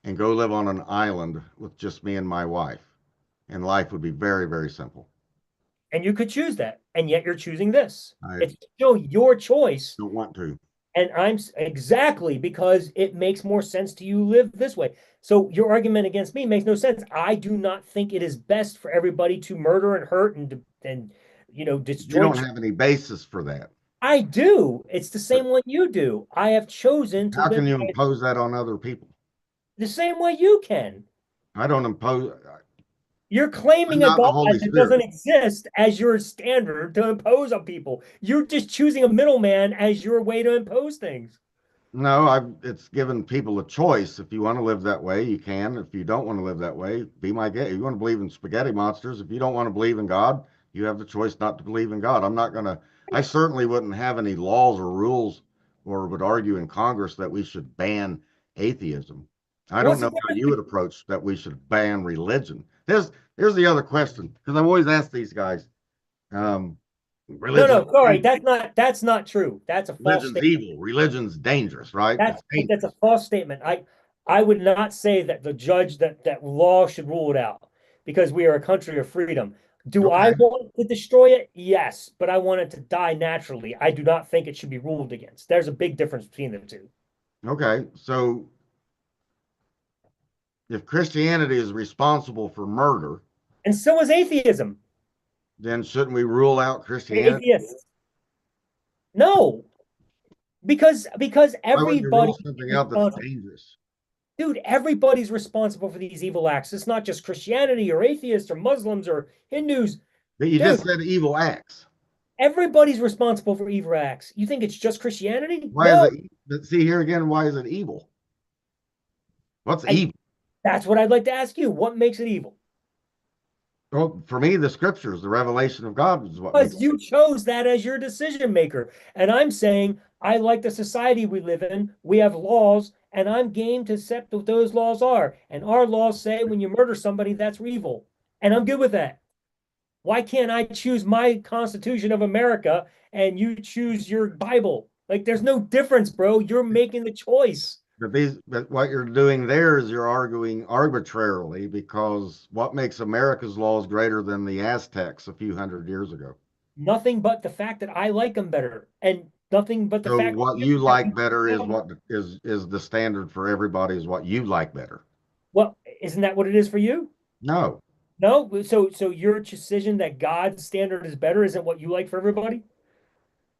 and go live on an island with just me and my wife. And life would be very, very simple. And you could choose that. And yet you're choosing this. I It's still your choice. don't want to. And I'm exactly because it makes more sense to you live this way. So your argument against me makes no sense. I do not think it is best for everybody to murder and hurt and destroy. You don't have any basis for that. I do. It's the same one you do. I have chosen to How live can you impose that on other people? the same way you can. I don't impose. You're claiming I'm a not the God Holy that Spirit. doesn't exist as your standard to impose on people. You're just choosing a middleman as your way to impose things. No, it's given people a choice. If you want to live that way, you can. If you don't want to live that way, be my guest. If you want to believe in spaghetti monsters, if you don't want to believe in God, you have the choice not to believe in God. I certainly wouldn't have any laws or rules or would argue in Congress that we should ban atheism. I don't know how you would approach that we should ban religion. Here's the other question, because I've always asked these guys. No, sorry, that's not true. That's a false statement. Religion's evil. Religion's dangerous, right? That's a false statement. I would not say that the judge that law should rule it out because we are a country of freedom. Do I want to destroy it? Yes, but I want it to die naturally. I do not think it should be ruled against. There's a big difference between the two. Okay, so if Christianity is responsible for murder, and so is atheism, then shouldn't we rule out Christianity? Atheists. No, because everybody something out that's dangerous. Dude, everybody's responsible for these evil acts. It's not just Christianity or atheists or Muslims or Hindus. But you just said evil acts. Everybody's responsible for evil acts. You think it's just Christianity? Why is it? But see here again, why is it evil? What's evil? That's what I'd like to ask you. What makes it evil? Well, for me, the scriptures, the revelation of God is what. Because you chose that as your decision maker. And I'm saying, I like the society we live in. We have laws, and I'm game to accept what those laws are. And our laws say when you murder somebody, that's evil. And I'm good with that. Why can't I choose my Constitution of America and you choose your Bible? Like, there's no difference, bro. You're making the choice. But what you're doing there is you're arguing arbitrarily, because what makes America's laws greater than the Aztecs a few hundred years ago? Nothing but the fact that I like them better, and nothing but the fact what you like better is what is the standard for everybody, is what you like better. Well, isn't that what it is for you? No. So your decision that God's standard is better isn't what you like for everybody?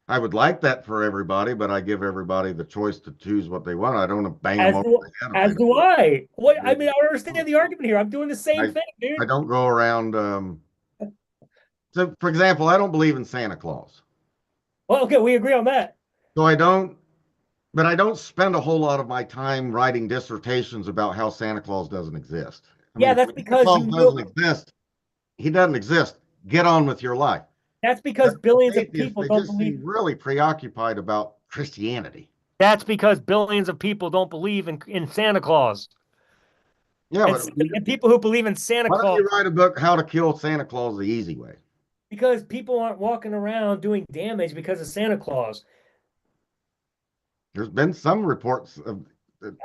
I would like that for everybody, but I give everybody the choice to choose what they want. I don't want to bang them over the head. As do I. What I mean, I don't understand the argument here. I'm doing the same thing, dude. I don't go around. So, for example, I don't believe in Santa Claus. Well, okay, we agree on that. So I don't spend a whole lot of my time writing dissertations about how Santa Claus doesn't exist. That's because Santa Claus doesn't exist. He doesn't exist. Get on with your life. That's because billions of people don't believe. Really preoccupied about Christianity. That's because billions of people don't believe in Santa Claus. Yeah, And, but and people who believe in Santa why don't Claus, you write a book, How to Kill Santa Claus the Easy Way? because people aren't walking around doing damage because of Santa Claus. There's been some reports of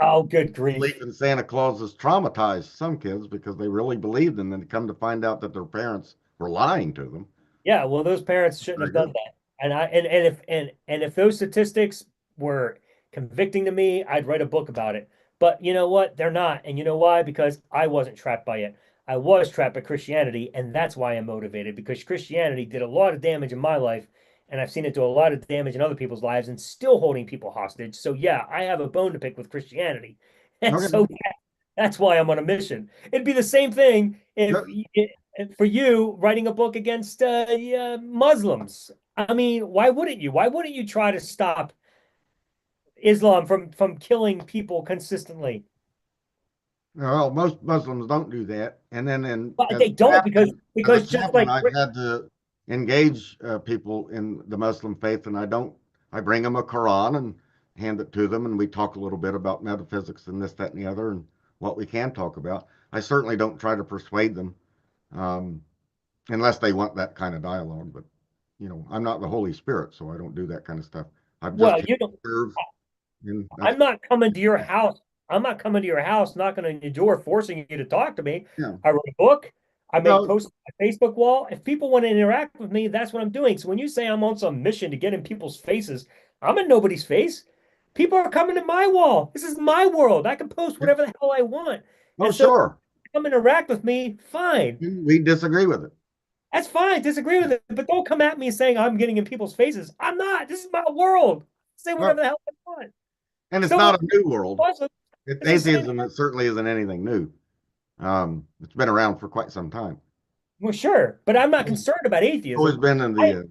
Oh, good belief grief. in Santa Claus has traumatized some kids because they really believed and then come to find out that their parents were lying to them. Yeah, well, those parents shouldn't Very have done good. that. And if those statistics were convicting to me, I'd write a book about it. But you know what? They're not. And you know why? Because I wasn't trapped by it. I was trapped by Christianity, and that's why I'm motivated, because Christianity did a lot of damage in my life, and I've seen it do a lot of damage in other people's lives and still holding people hostage. So yeah, I have a bone to pick with Christianity. And Okay. so that's why I'm on a mission. It'd be the same thing if Good. for you writing a book against yeah, Muslims. I mean, why wouldn't you? Why wouldn't you try to stop Islam from killing people consistently? Well, most Muslims don't do that. And then But they don't as a because just chaplain, like I've had to engage people in the Muslim faith, and I bring them a Quran and hand it to them, and we talk a little bit about metaphysics and this, that, and the other, and what we can talk about. I certainly don't try to persuade them, um, unless they want that kind of dialogue. But I'm not the Holy Spirit, so I don't do that kind of stuff. I'm just well, here you to know, serve, and that's I'm not coming to your house. I'm not coming to your house, knocking on your door, forcing you to talk to me. yeah. I wrote a book. I made No, posts on my Facebook wall. If people want to interact with me, that's what I'm doing. So when you say I'm on some mission to get in people's faces, I'm in nobody's face. People are coming to my wall. This is my world. I can post whatever the hell I want. oh And so sure, come interact with me, fine. we disagree with it. That's fine. Disagree with it. But don't come at me saying I'm getting in people's faces. I'm not. This is my world. Say whatever Well, the hell I want. and it's So not a new world. Muslim, It's it's the same. atheism. It certainly isn't anything new. It's been around for quite some time. Well, sure, but I'm not It's concerned about always atheism. been in I, the.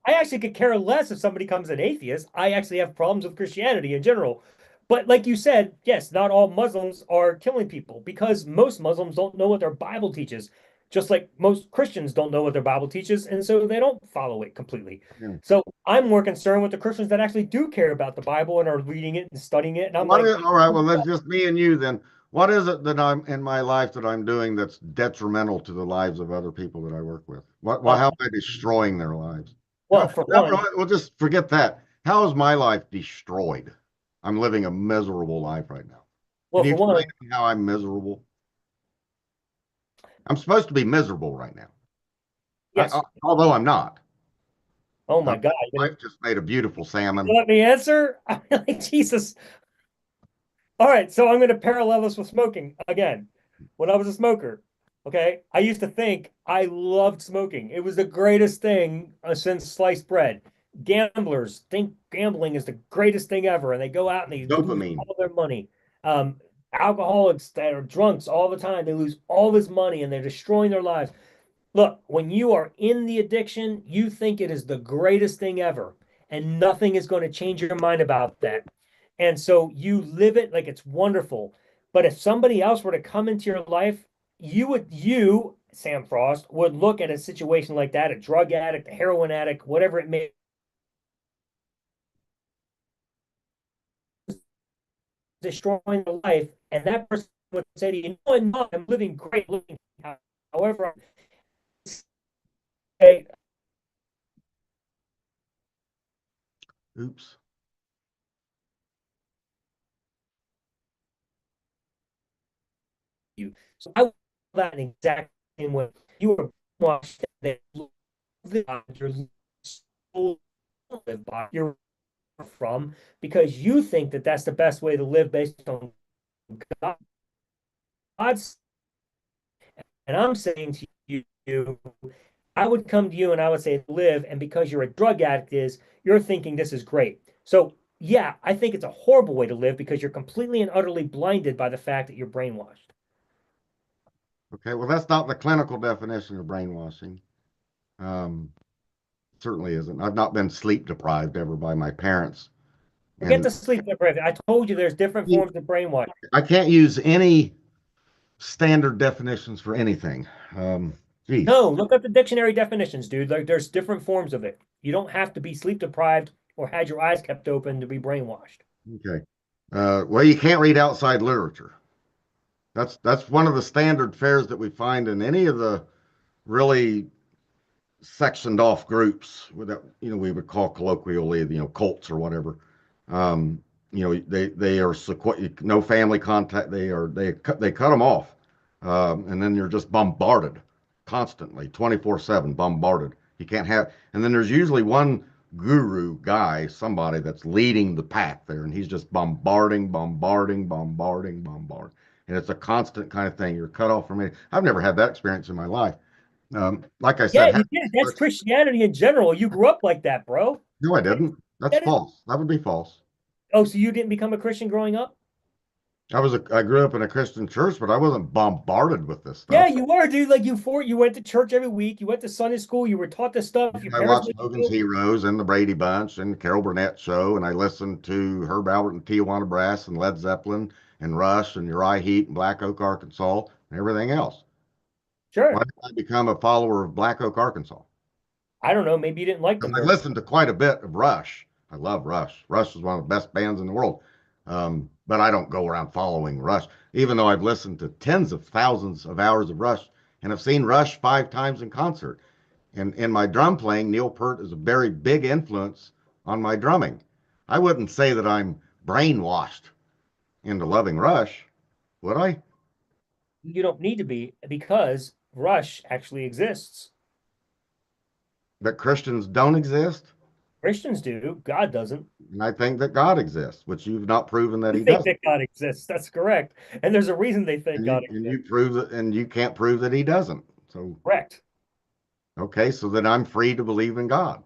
I actually could care less if somebody comes an atheist. I actually have problems with Christianity in general. But like you said, yes, not all Muslims are killing people because most Muslims don't know what their Bible teaches, just like most Christians don't know what their Bible teaches, and so they don't follow it completely. Yeah. So I'm more concerned with the Christians that actually do care about the Bible and are reading it and studying it. And I'm like, All right? Well, that's just me and you then. What is it that I'm in my life that I'm doing that's detrimental to the lives of other people that I work with? How am I destroying their lives? well, for one, We'll just forget that. How is my life destroyed? I'm living a miserable life right now. well, Can you for explain one, to me how I'm miserable? I'm supposed to be miserable right now. yes. Although I'm not. Oh my God, My wife just made a beautiful salmon. let me answer. I'm like, Jesus. All right, so I'm going to parallel this with smoking again. When I was a smoker, okay, I used to think I loved smoking. It was the greatest thing since sliced bread. Gamblers think gambling is the greatest thing ever, and they go out and they lose Dopamine. all their money. Um, Alcoholics that are drunks all the time, they lose all this money and they're destroying their lives. Look, when you are in the addiction, you think it is the greatest thing ever, and nothing is going to change your mind about that. And so you live it like it's wonderful. But if somebody else were to come into your life, Sam Frost, would look at a situation like that, a drug addict, a heroin addict, whatever it may destroying their life, and that person would say to you, no, I'm living great, living. However, okay, Oops. you. So I that in exact same way. You were washed that you're from because you think that that's the best way to live based on God's. And I'm saying to you, I would come to you and I would say live, and because you're a drug addict, you're thinking this is great. So yeah, I think it's a horrible way to live because you're completely and utterly blinded by the fact that you're brainwashed. Okay. Well, that's not the clinical definition of brainwashing. Um, Certainly isn't. I've not been sleep deprived ever by my parents. Forget And the sleep deprivation. I told you there's different forms of brainwashing. I can't use any standard definitions for anything. Geez. No, look up the dictionary definitions, dude. Like there's different forms of it. You don't have to be sleep deprived or had your eyes kept open to be brainwashed. Okay. Well, you can't read outside literature. That's one of the standard fares that we find in any of the really sectioned off groups that we would call colloquially cults or whatever. Um, they are no family contact. They cut them off, and then you're just bombarded constantly, 24/7, bombarded. You can't have, and then there's usually one guru guy, somebody that's leading the pack there, and he's just bombarding, bombarding, bombarding, bombarding, and it's a constant kind of thing. You're cut off from it. I've never had that experience in my life. Like I Yeah, said, you did. That's Christianity in general. You grew up like that, bro. no, I didn't. That's That is, false. That would be false. oh, so you didn't become a Christian growing up? I grew up in a Christian church, but I wasn't bombarded with this Yeah, stuff. you were, dude. Like you went to church every week. You went to Sunday school. You were taught this stuff. Your I parents watched made you Logan's do it. Heroes and the Brady Bunch and Carol Burnett show, and I listened to Herb Albert and Tijuana Brass and Led Zeppelin and Rush and Uriah Heep and Black Oak, Arkansas, and everything else. Why Sure. did I become a follower of Black Oak, Arkansas? I don't know. Maybe you didn't like them Because I very. listened to quite a bit of Rush. I love Rush. Rush is one of the best bands in the world. But I don't go around following Rush, even though I've listened to tens of thousands of hours of Rush and have seen Rush 5 times in concert. And in my drum playing, Neil Peart is a very big influence on my drumming. I wouldn't say that I'm brainwashed into loving Rush, would I? You don't need to be because Rush actually exists. That Christians don't exist? Christians do. God doesn't. And I think that God exists, which you've not proven that You he think doesn't. that God exists. That's correct. And there's a reason they think And God you exists. prove that, and you can't prove that he doesn't. So Correct. okay, so then I'm free to believe in God.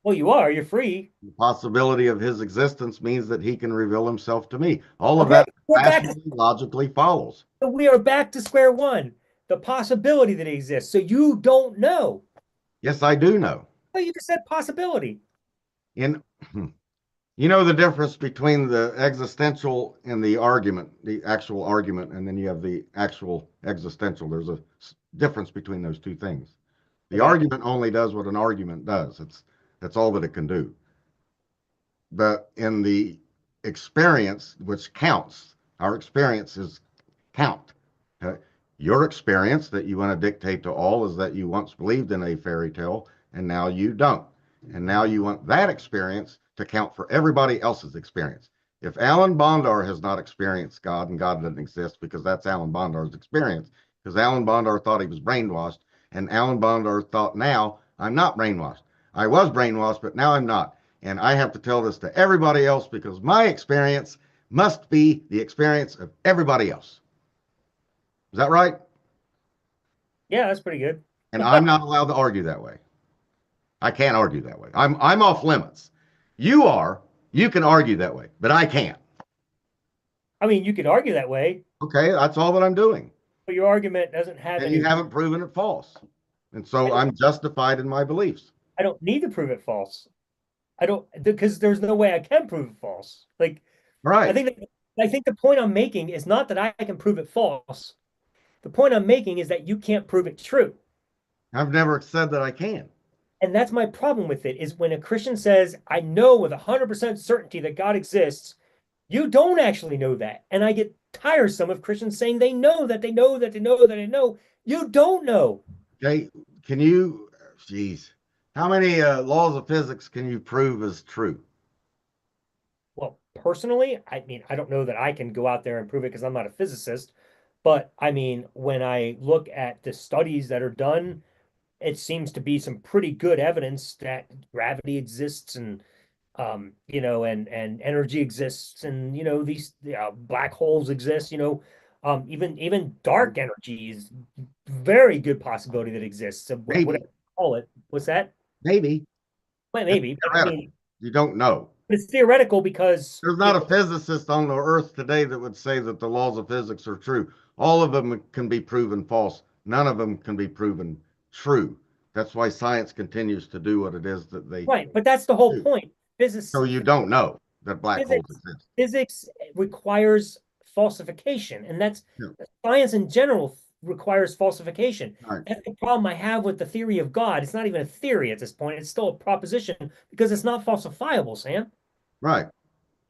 Well, you are. You're free. The possibility of his existence means that he can reveal himself to me. All of Okay, that we're back. rationally, logically follows. We are back to square one. The possibility that it exists. So you don't know. Yes, I do know. Well, you just said possibility. In You know the difference between the existential and the argument, the actual argument, and then you have the actual existential. There's a difference between those two things. The Okay. argument only does what an argument does. That's all that it can do. But in the experience, which counts, our experiences count. Uh, your experience that you want to dictate to all is that you once believed in a fairy tale and now you don't. And now you want that experience to count for everybody else's experience. If Alan Bondar has not experienced God and God doesn't exist because that's Alan Bondar's experience, because Alan Bondar thought he was brainwashed, and Alan Bondar thought now I'm not brainwashed. I was brainwashed, but now I'm not. And I have to tell this to everybody else because my experience must be the experience of everybody else. Is that right? Yeah, that's pretty good. And I'm not allowed to argue that way. I can't argue that way. I'm off limits. You are. You can argue that way, but I can't. I mean, you could argue that way, Okay, that's all that I'm doing. but your argument doesn't have And any. you haven't proven it false. And so I I'm justified in my beliefs. don't need to prove it false. I don't because there's no way I can prove it false. Like I Right. think that, I think the point I'm making is not that I can prove it false. The point I'm making is that you can't prove it true. I've never said that I can. And that's my problem with it is when a Christian says, I know with 100% certainty that God exists, you don't actually know that. And I get tiresome of Christians saying they know that they know that they know that they know. You don't know. Okay. Can you, geez, how many laws of physics can you prove as true? Well, personally, I mean, I don't know that I can go out there and prove it because I'm not a physicist. But I mean, when I look at the studies that are done, it seems to be some pretty good evidence that gravity exists and and energy exists and these black holes exist, even dark energy is very good possibility that exists. So whatever Maybe, you call it. What's that? maybe. Well, It's maybe, but I theoretical. mean, You don't know. it's theoretical because There's not a physicist on the earth today that would say that the laws of physics are true. All of them can be proven false. None of them can be proven true. That's why science continues to do what it is that they right, but that's the whole do. point. So you don't know that black holes Physics exist. physics requires falsification, and that's Yeah. science in general requires falsification. All right. That's the problem I have with the theory of God. It's not even a theory at this point. It's still a proposition because it's not falsifiable, Sam. Right.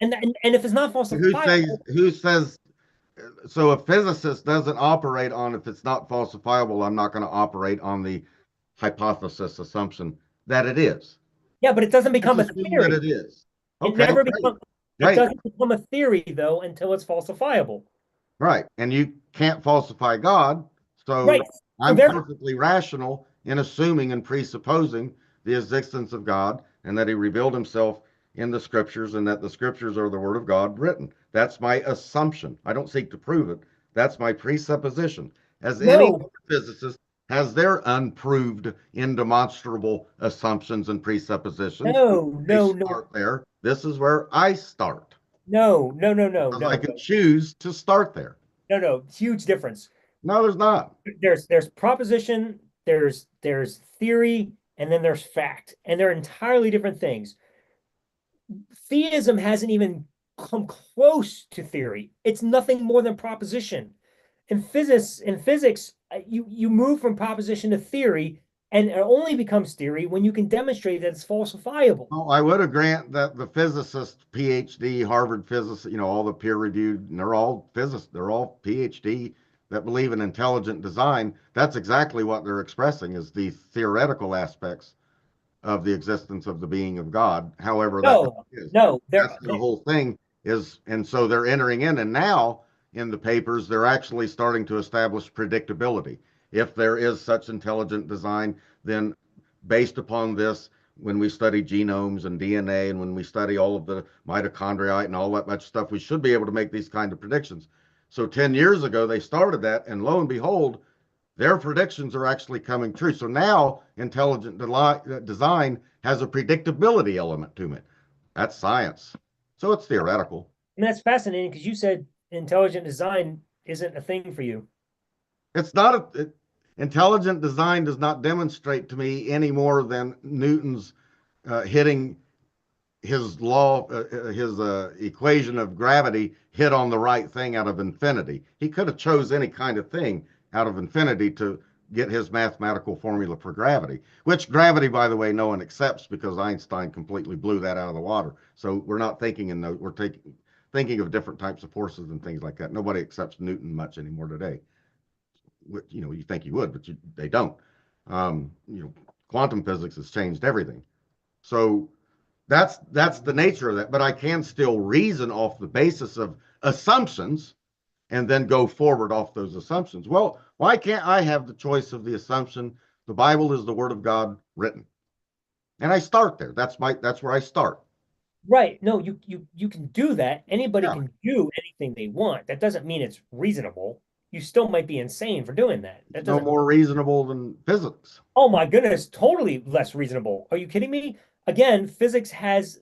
And if it's not Who says falsifiable, who says so a physicist doesn't operate on if it's not falsifiable, I'm not going to operate on the hypothesis assumption that it is. Yeah, but it doesn't Let's become a assume that theory. it is. It Okay, never great, becomes. It great, doesn't become a theory though until it's falsifiable. right. And you can't falsify God, Right. so So I'm therefore, perfectly rational in assuming and presupposing the existence of God and that he revealed himself in the scriptures and that the scriptures are the word of God written. That's my assumption. I don't seek to prove it. That's my presupposition. As any no, physicist has their unproved, indemonstrable assumptions and presuppositions, no, they no, no, start there. This is where I start no, no, no, no, because I no, can choose to start there. no, no. Huge difference. No, there's not. There's proposition, there's theory, and then there's fact, and they're entirely different things. Theism hasn't even come close to theory. It's nothing more than proposition. In physics, you move from proposition to theory, and it only becomes theory when you can demonstrate that it's falsifiable. Oh, I would have grant that the physicist, PhD, Harvard physicists, all the peer reviewed, and they're all physicists, they're all PhD that believe in intelligent design. That's exactly what they're expressing is the theoretical aspects of the existence of the being of God, however that No, is. no, That's the whole thing is, and so they're entering in, and now in the papers, they're actually starting to establish predictability. If there is such intelligent design, then based upon this, when we study genomes and DNA and when we study all of the mitochondria and all that much stuff, we should be able to make these kind of predictions. So 10 years ago, they started that, and lo and behold, their predictions are actually coming true. So now intelligent design has a predictability element to it. That's science. So it's theoretical. and that's fascinating because you said intelligent design isn't a thing for you. It's not intelligent design does not demonstrate to me any more than Newton's hitting his law, his equation of gravity hit on the right thing out of infinity. He could have chose any kind of thing out of infinity to get his mathematical formula for gravity, which gravity, by the way, no one accepts because Einstein completely blew that out of the water. So we're not thinking in those, we're thinking of different types of forces and things like that. Nobody accepts Newton much anymore today. You think you would, but they don't. Quantum physics has changed everything. So that's the nature of that. But I can still reason off the basis of assumptions and then go forward off those assumptions. Well, why can't I have the choice of the assumption the Bible is the word of God written? And I start there. That's where I start. Right. No, you can do that. Anybody Yeah. can do anything they want. That doesn't mean it's reasonable. You still might be insane for doing that. That It's no doesn't. more reasonable than physics. Oh my goodness, totally less reasonable. Are you kidding me? Again, physics has,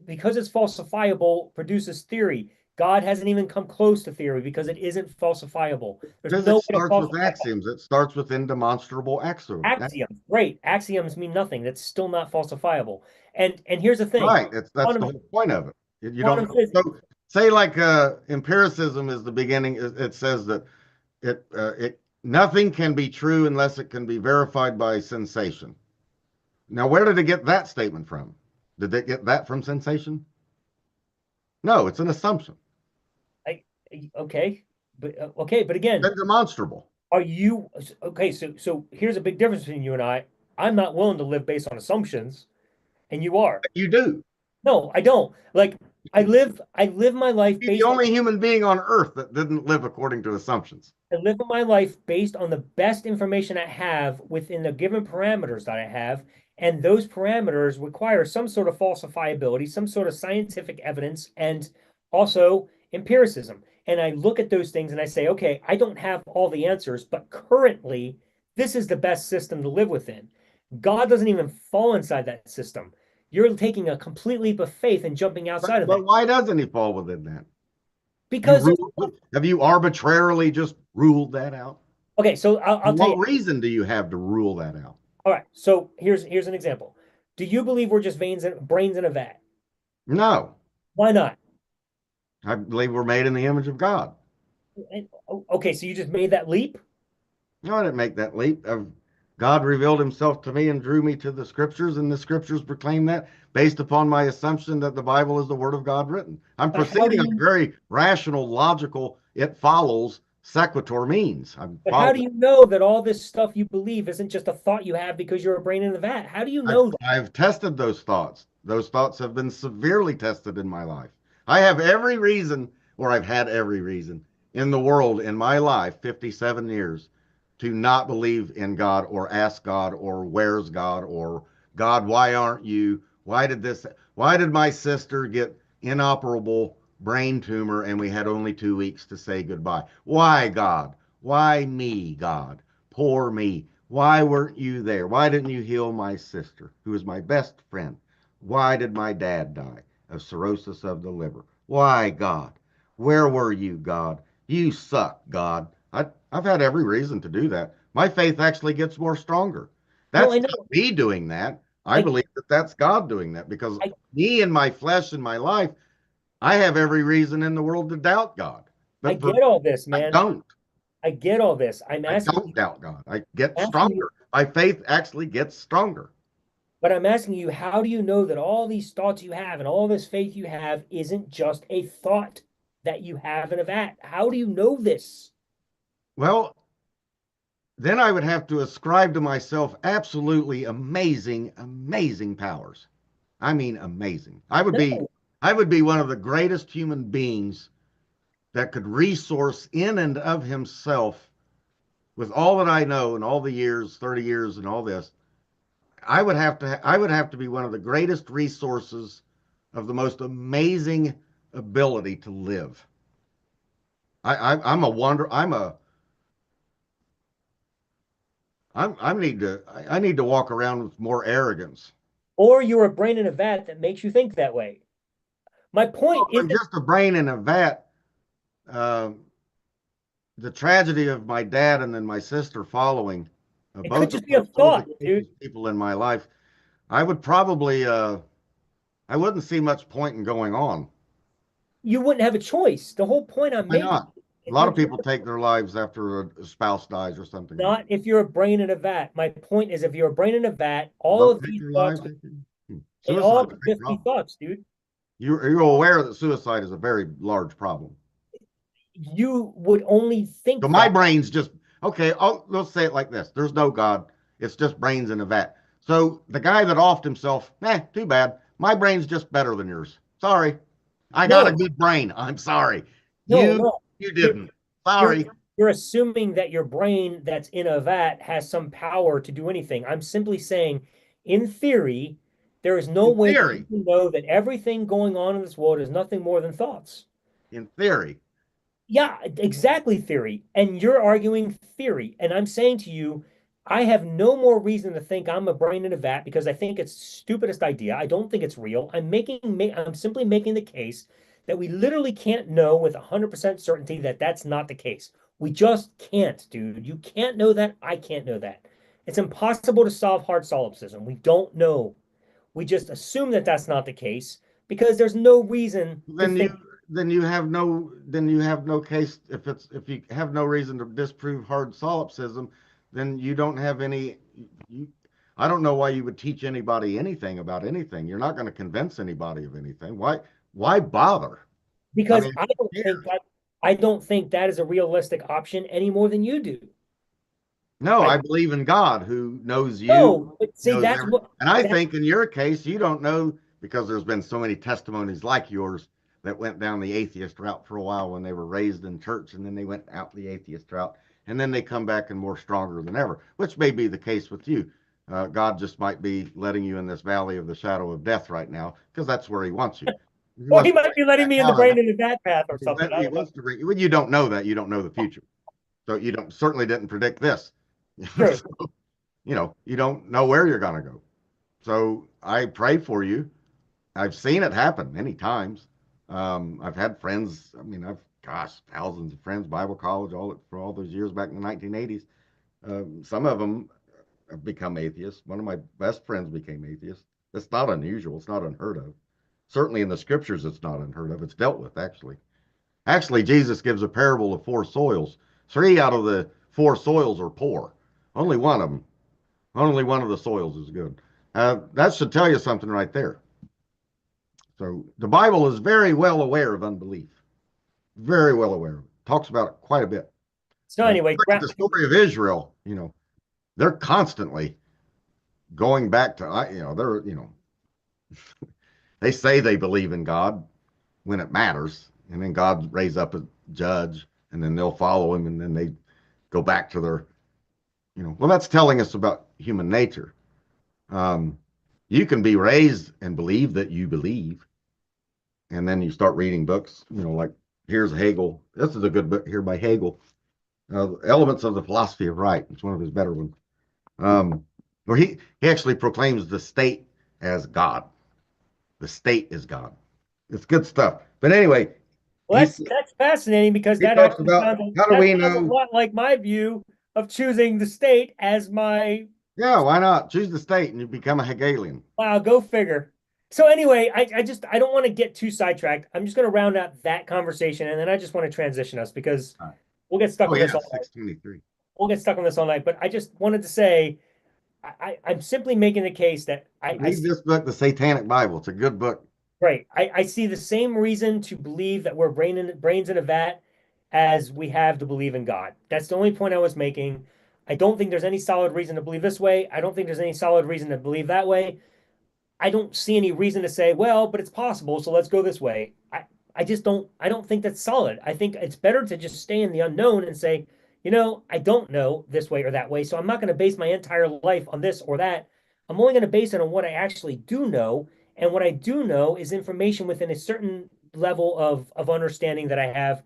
because it's falsifiable, produces theory. God hasn't even come close to theory because it isn't falsifiable. There's no Physics way to starts with falsify axioms. It starts with indemonstrable axioms. axioms. Great. Axioms mean nothing. That's still not falsifiable. And here's the thing. Right. That's the Quantum, whole point of it. You don't quantum physics. so say like empiricism is the beginning. It says that it nothing can be true unless it can be verified by sensation. Now, where did it get that statement from? Did they get that from sensation? No, it's an assumption. I, okay, but again, It's demonstrable. are you okay? So here's a big difference between you and I. I'm not willing to live based on assumptions, and you are. You do. No, I don't. Like I live my life You're the based on only human being on earth that didn't live according to assumptions. I live my life based on the best information I have within the given parameters that I have, and those parameters require some sort of falsifiability, some sort of scientific evidence, and also empiricism. And I look at those things and I say, okay, I don't have all the answers, but currently this is the best system to live within. God doesn't even fall inside that system. You're taking a complete leap of faith and jumping outside of that But why doesn't he fall within that? because there's Have you arbitrarily just ruled that out? okay. So I'll tell What you. reason do you have to rule that out? All right. So here's an example. Do you believe we're just veins and brains in a vat? No, Why not? I believe we're made in the image of God. Okay, so you just made that leap? No, I didn't make that leap. God revealed himself to me and drew me to the scriptures, and the scriptures proclaim that based upon my assumption that the Bible is the word of God written. I'm But how do proceeding on a you very rational, logical it follows sequitur means. I'm But how do following. you know that all this stuff you believe isn't just a thought you have because you're a brain in the vat? How do you I've, know that? I've tested those thoughts. Those thoughts have been severely tested in my life. I have every reason, or I've had every reason in the world in my life, 57 years, to not believe in God or ask God or where's God or God, why aren't you? Why did my sister get inoperable brain tumor and we had only 2 weeks to say goodbye? Why, God? Why me, God? Poor me. Why weren't you there? Why didn't you heal my sister, who is my best friend? Why did my dad die of cirrhosis of the liver? Why, God? Where were you, God? You suck, God. I've had every reason to do that. My faith actually gets more stronger. No, That's I not know. me doing that. I I, believe that that's God doing that because I, me and my flesh and my life, I have every reason in the world to doubt God. I But for get all this, I man. don't. I get all this. I don't doubt God. I get Asking you, stronger. My faith actually gets stronger. but I'm asking you, how do you know that all these thoughts you have and all this faith you have isn't just a thought that you have in a vat? How do you know this? Well, then I would have to ascribe to myself absolutely amazing, amazing powers. I mean, amazing. No, I would be one of the greatest human beings that could resource in and of himself with all that I know and all the years, 30 years and all this. I would have to be one of the greatest resources of the most amazing ability to live. I'm a wonder. I need to walk around with more arrogance. or you're a brain in a vat that makes you think that way. My Oh, point I'm isn't, just a brain in a vat. Uh, the tragedy of my dad and then my sister following, it could both of just be a those, two of the thought, dude. closest people in my life, I would probably, I wouldn't see much point in going on. You wouldn't have a choice. The whole point I'm Why making not? A is lot of that you're people take their lives after a spouse dies or something like not if you're a brain in a vat. My point is if you're a brain in a vat, that. all Both of take these their thoughts, lives. they all Suicide's a could big just be problem. thoughts, dude. You're aware that suicide is a very large problem. You would only So think my that. brain's just okay. Let's say it like this: there's no God. It's just brains in a vat. So the guy that offed himself, too bad. My brain's just better than yours. Sorry, I got a No, good brain. I'm sorry. no, You no. you You're didn't. you're Sorry. you're assuming that your brain that's in a vat has some power to do anything. I'm simply saying, in theory, there is no In way that you theory, can know that everything going on in this world is nothing more than thoughts. in theory, Yeah, exactly theory. And you're arguing theory. And I'm saying to you, I have no more reason to think I'm a brain in a vat because I think it's stupidest idea. I don't think it's real. I'm simply making the case that we literally can't know with 100% certainty that that's not the case. We just can't, dude. You can't know that. I can't know that. It's impossible to solve hard solipsism. We don't know. We just assume that that's not the case because there's no reason to then you think. then you have no case if you have no reason to disprove hard solipsism, then you don't have any. You, I don't know why you would teach anybody anything about anything. You're not going to convince anybody of anything. Why bother? I Because mean, I I don't think that is a realistic option any more than you do. no, I I believe in God who knows you, no, but see knows that's every, what and I that think in your case, you don't know because there's been so many testimonies like yours that went down the atheist route for a while when they were raised in church and then they went out the atheist route and then they come back and more stronger than ever, which may be the case with you. God just might be letting you in this valley of the shadow of death right now because that's where he wants you. He or wants he to might bring be you letting back me in the out of brain that. into that path or something. I He don't know. wants to bring you. When you don't know that, you don't know the future. So you don't certainly didn't predict this. True. You don't know where you're going to go. So I pray for you. I've seen it happen many times. I've had friends. I mean, gosh, thousands of friends, Bible college, for all those years back in the 1980s. Some of them have become atheists. One of my best friends became atheist. It's not unusual. It's not unheard of. Certainly in the scriptures, it's not unheard of. It's dealt with, actually. Actually, Jesus gives a parable of four soils. Three out of the four soils are poor. Only one of them Only one of the soils is good. That should tell you something right there. So the Bible is very well aware of unbelief, very well aware of it. talks about it quite a bit. So anyway, Look at the story of Israel. They're constantly going back to, they say they believe in God when it matters, and then God raise up a judge, and then they'll follow him, and then they go back to their, well, that's telling us about human nature. Um, you can be raised and believe that you believe, and then you start reading books, like here's Hegel. This is a good book here by Hegel, Elements of the Philosophy of Right. It's one of his better ones. Where he actually proclaims the state as God. The state is God. It's good stuff. But anyway, well, that's fascinating because he that talks actually about sounds how do that we sounds a know? lot like my view of choosing the state as my. Yeah, why not choose the state and you become a Hegelian? Wow, go figure. So anyway, I don't want to get too sidetracked. I'm just going to round out that conversation, and then I just want to transition us because All right. we'll get stuck Oh on this yeah, all night. 623. We'll get stuck on this all night. But I just wanted to say, I'm simply making the case that I Read see. this book, The Satanic Bible. It's a good book. Right. I see the same reason to believe that we're brains in a vat as we have to believe in God. That's the only point I was making. I don't think there's any solid reason to believe this way. I don't think there's any solid reason to believe that way. I don't see any reason to say, well, but it's possible, so let's go this way. I just don't think that's solid. I think it's better to just stay in the unknown and say, I don't know this way or that way, so I'm not going to base my entire life on this or that. I'm only going to base it on what I actually do know, and what I do know is information within a certain level of understanding that I have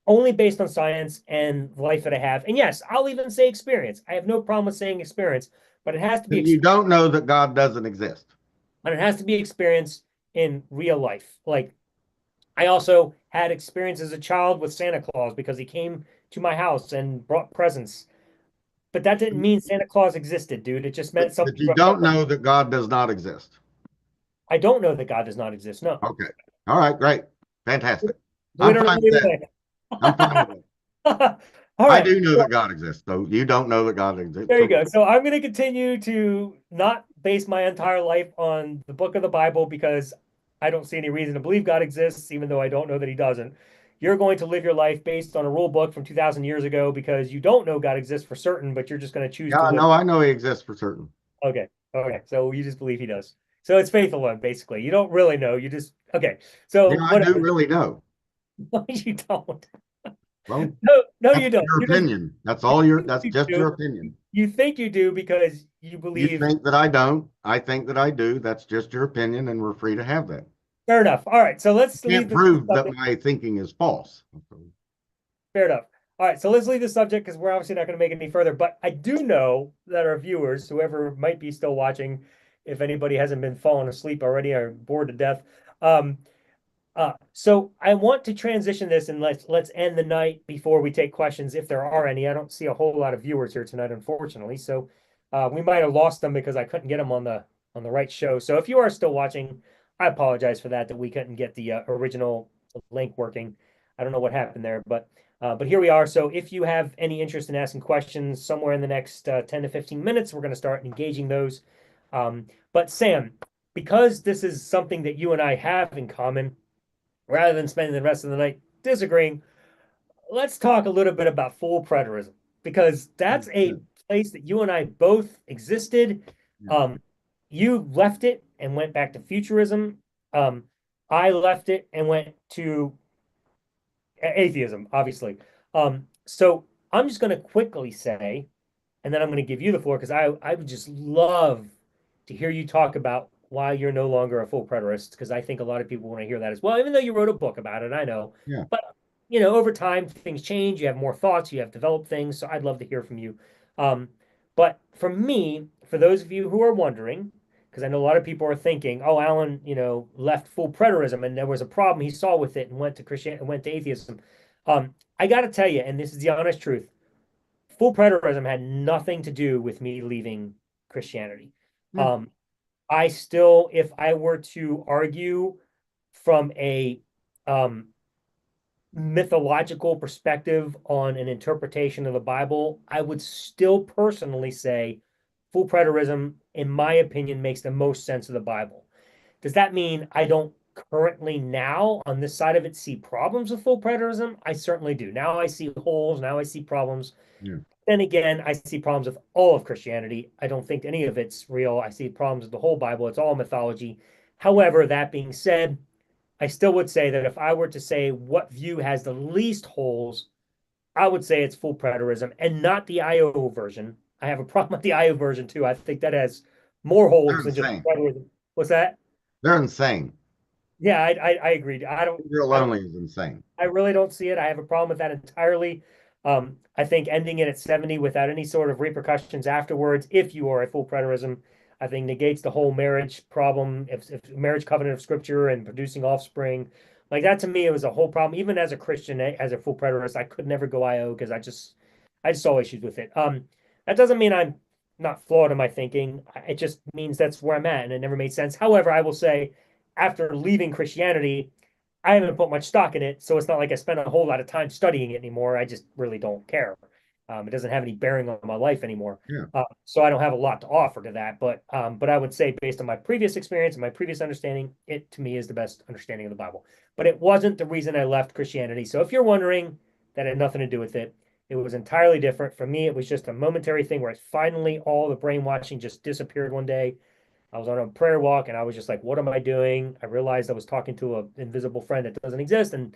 only based on science and the life that I have. And yes, I'll even say experience. I have no problem with saying experience, but it has to be You don't know that God doesn't exist. and it has to be experience in real life. Like I also had experience as a child with Santa Claus because he came to my house and brought presents. But that didn't mean Santa Claus existed, dude. It just meant But something you dressed don't up. know that God does not exist. I don't know that God does not exist. No. Okay. All right, great. Fantastic. I'm Literally. fine with that. I'm fine with it. All I right. do know that God exists, though. You don't know that God exists. There you So go. So I'm going to continue to not base my entire life on the book of the Bible because I don't see any reason to believe God exists, even though I don't know that he doesn't. You're going to live your life based on a rule book from 2,000 years ago because you don't know God exists for certain, but you're just going to choose to yeah, live. no, I know he exists for certain. Okay. Okay. So you just believe he does. So it's faith alone, basically. You don't really know. You just, okay. So Yeah, I do whatever. really know. No, you don't. Well, No, no, that's you don't. your You just opinion. That's all your, think that's you just do. your opinion. You think you do because you You believe. think that I don't. I think that I do. That's just your opinion, and we're free to have that. Fair enough. All right. So let's leave Can't the prove that subject. my thinking is false. Fair enough. All right, so let's leave the subject because we're obviously not going to make it any further. But I do know that our viewers, whoever might be still watching, if anybody hasn't been falling asleep already or bored to death, um, so I want to transition this and let's end the night before we take questions, if there are any. I don't see a whole lot of viewers here tonight, unfortunately. So we might have lost them because I couldn't get them on the right show. So if you are still watching, I apologize for that we couldn't get the original link working. I don't know what happened there, but here we are. So if you have any interest in asking questions somewhere in the next 10 to 15 minutes, we're going to start engaging those. But Sam, because this is something that you and I have in common, rather than spending the rest of the night disagreeing, let's talk a little bit about full preterism because that's a place that you and I both existed. Um, you left it and went back to futurism. Um, I left it and went to atheism, obviously. So I'm just going to quickly say, and then I'm going to give you the floor because I would just love to hear you talk about why you're no longer a full preterist because I think a lot of people want to hear that as well, even though you wrote a book about it, I know. Yeah. But over time things change, you have more thoughts, you have developed things, so I'd love to hear from you. But for me, for those of you who are wondering, because I know a lot of people are thinking, oh, Alan, left full preterism and there was a problem he saw with it and went to Christian went to atheism. I got to tell you, and this is the honest truth, full preterism had nothing to do with me leaving Christianity. Yeah. I still, if I were to argue from a mythological perspective on an interpretation of the Bible, I would still personally say full preterism, in my opinion, makes the most sense of the Bible. Does that mean I don't currently now on this side of it see problems with full preterism, I certainly do. Now I see holes, now I see problems. Yeah. Then again, I see problems with all of Christianity. I don't think any of it's real. I see problems with the whole Bible. It's all mythology. However, that being said, I still would say that if I were to say what view has the least holes, I would say it's full preterism and not the IO version. I have a problem with the IO version too. I think that has more They're holes than just insane. preterism. What's that? They're insane. Yeah, I agree. Real I don't Lonely is insane. I really don't see it. I have a problem with that entirely. I think ending it at 70 without any sort of repercussions afterwards, if you are a full preterism, I think negates the whole marriage problem, if marriage covenant of scripture and producing offspring. Like that to me, it was a whole problem. Even as a Christian, as a full preterist, I could never go IO because I just saw issues with it. That doesn't mean I'm not flawed in my thinking. It just means that's where I'm at, and it never made sense. However, I will say, after leaving Christianity, I haven't put much stock in it, so it's not like I spend a whole lot of time studying it anymore. I just really don't care. It doesn't have any bearing on my life anymore. Yeah. So I don't have a lot to offer to that. But I would say based on my previous experience and my previous understanding, it to me is the best understanding of the Bible. But it wasn't the reason I left Christianity. So if you're wondering, that had nothing to do with it. It was entirely different. For me, it was just a momentary thing where finally all the brainwashing just disappeared one day. I was on a prayer walk and I was just like, what am I doing? I realized I was talking to an invisible friend that doesn't exist. And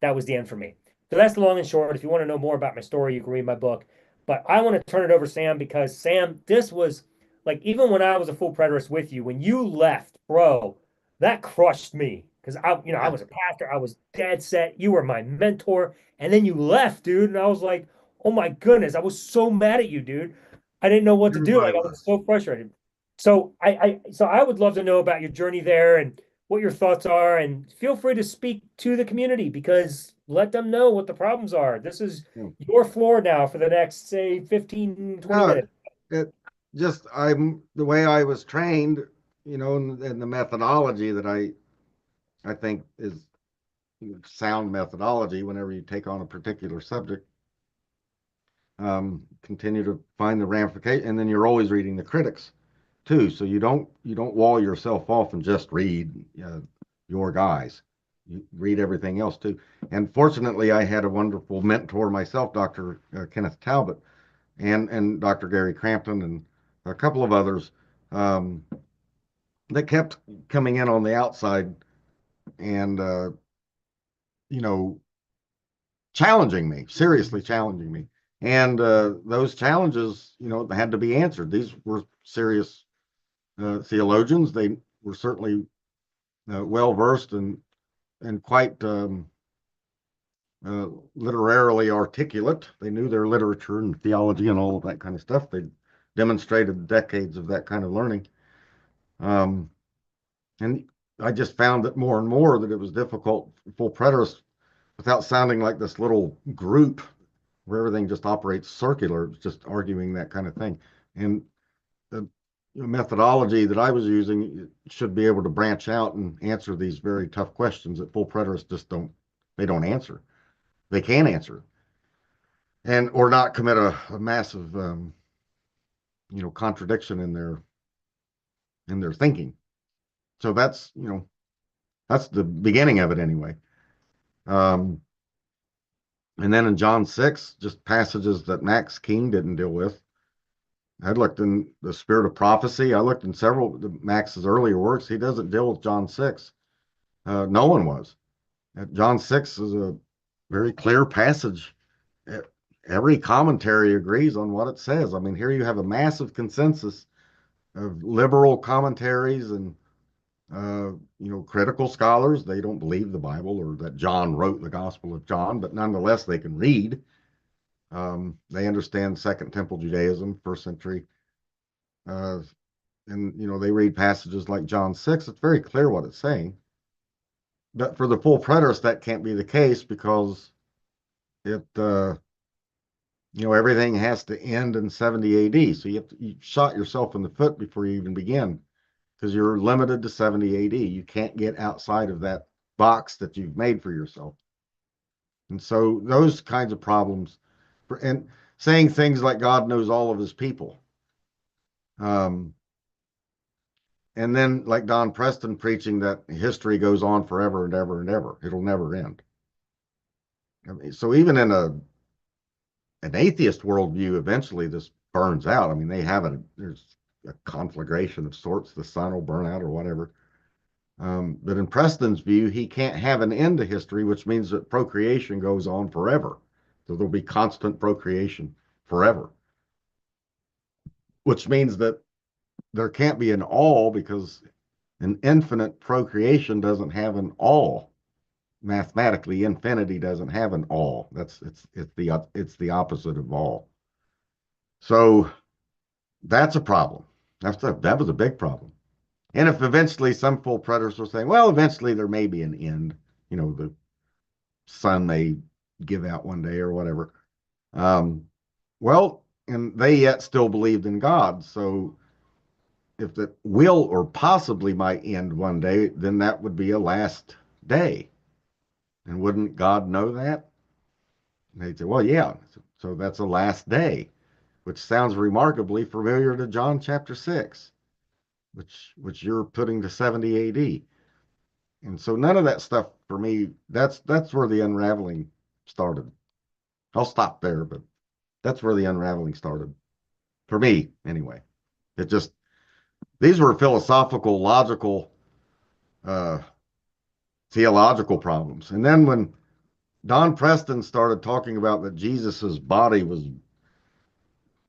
that was the end for me. So that's the long and short. If you want to know more about my story, you can read my book. But I want to turn it over to Sam because Sam, this was like, even when I was a full preterist with you, when you left, bro, that crushed me. Because I Yeah. was a pastor, I was dead set. You were my mentor. And then you left, dude. And I was like, oh my goodness, I was so mad at you, dude. I didn't know what to do. Everybody Like I was. was so frustrated. So I would love to know about your journey there and what your thoughts are, and feel free to speak to the community because let them know what the problems are. This is Yeah. your floor now for the next, say, 15, 20 No, minutes. it just I'm the way I was trained, and the methodology that I think is sound methodology whenever you take on a particular subject. Continue to find the ramification, and then you're always reading the critics too. So you don't wall yourself off and just read your guys. You read everything else too. And fortunately, I had a wonderful mentor myself, Dr. Kenneth Talbot, and Dr. Gary Crampton, and a couple of others um, that kept coming in on the outside and you know challenging me, seriously challenging me. And those challenges, had to be answered. These were serious theologians. They were certainly well versed and quite literarily articulate. They knew their literature and theology and all of that kind of stuff. They demonstrated decades of that kind of learning. Um, and I just found that more and more that it was difficult full preterists without sounding like this little group where everything just operates circular, just arguing that kind of thing. And the methodology that I was using should be able to branch out and answer these very tough questions that full preterists just don't answer. They can't answer, and or not commit a massive contradiction in their thinking. So that's the beginning of it anyway. Um, and then in John 6, just passages that Max King didn't deal with. I looked in the Spirit of Prophecy. I looked in several of Max's earlier works. He doesn't deal with John 6. No one was. John 6 is a very clear passage. Every commentary agrees on what it says. I mean, here you have a massive consensus of liberal commentaries and critical scholars. They don't believe the Bible or that John wrote the Gospel of John, but nonetheless they can read. They understand Second Temple Judaism, first century, and they read passages like John 6. It's very clear what it's saying. But for the full preterist, that can't be the case because it everything has to end in 70 AD. So you shot yourself in the foot before you even begin because you're limited to 70 AD. You can't get outside of that box that you've made for yourself. And so those kinds of problems, and saying things like God knows all of his people, um, And then like Don Preston preaching that history goes on forever and ever and ever. It'll never end. I mean, so even in an atheist worldview, eventually this burns out. I mean, there's a conflagration of sorts. The sun will burn out or whatever. But in Preston's view, he can't have an end to history, which means that procreation goes on forever. So there'll be constant procreation forever, which means that there can't be an all because an infinite procreation doesn't have an all. Mathematically, infinity doesn't have an all. It's the opposite of all. So that's a problem. That was a big problem. And if eventually some full preterists were saying, well, eventually there may be an end, the sun may give out one day or whatever. Um, well, and they yet still believed in God. So if it will or possibly might end one day, then that would be a last day. And wouldn't God know that? And they'd say, well, yeah. So that's a last day, which sounds remarkably familiar to John chapter 6, which you're putting to 70 AD. And so none of that stuff for me, that's where the unraveling started. I'll stop there, but that's where the unraveling started. For me, anyway. It just these were philosophical, logical, uh, theological problems. And then when Don Preston started talking about that Jesus's body was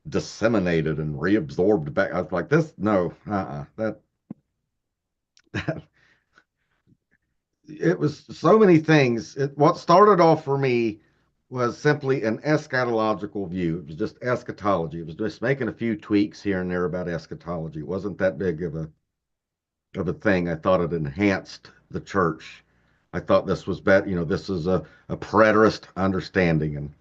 disseminated and reabsorbed back, I was like, this, no, that it was so many things. What started off for me was simply an eschatological view. It was just eschatology. It was just making a few tweaks here and there about eschatology. It wasn't that big of a thing. I thought it enhanced the church. I thought this was better. This is a preterist understanding and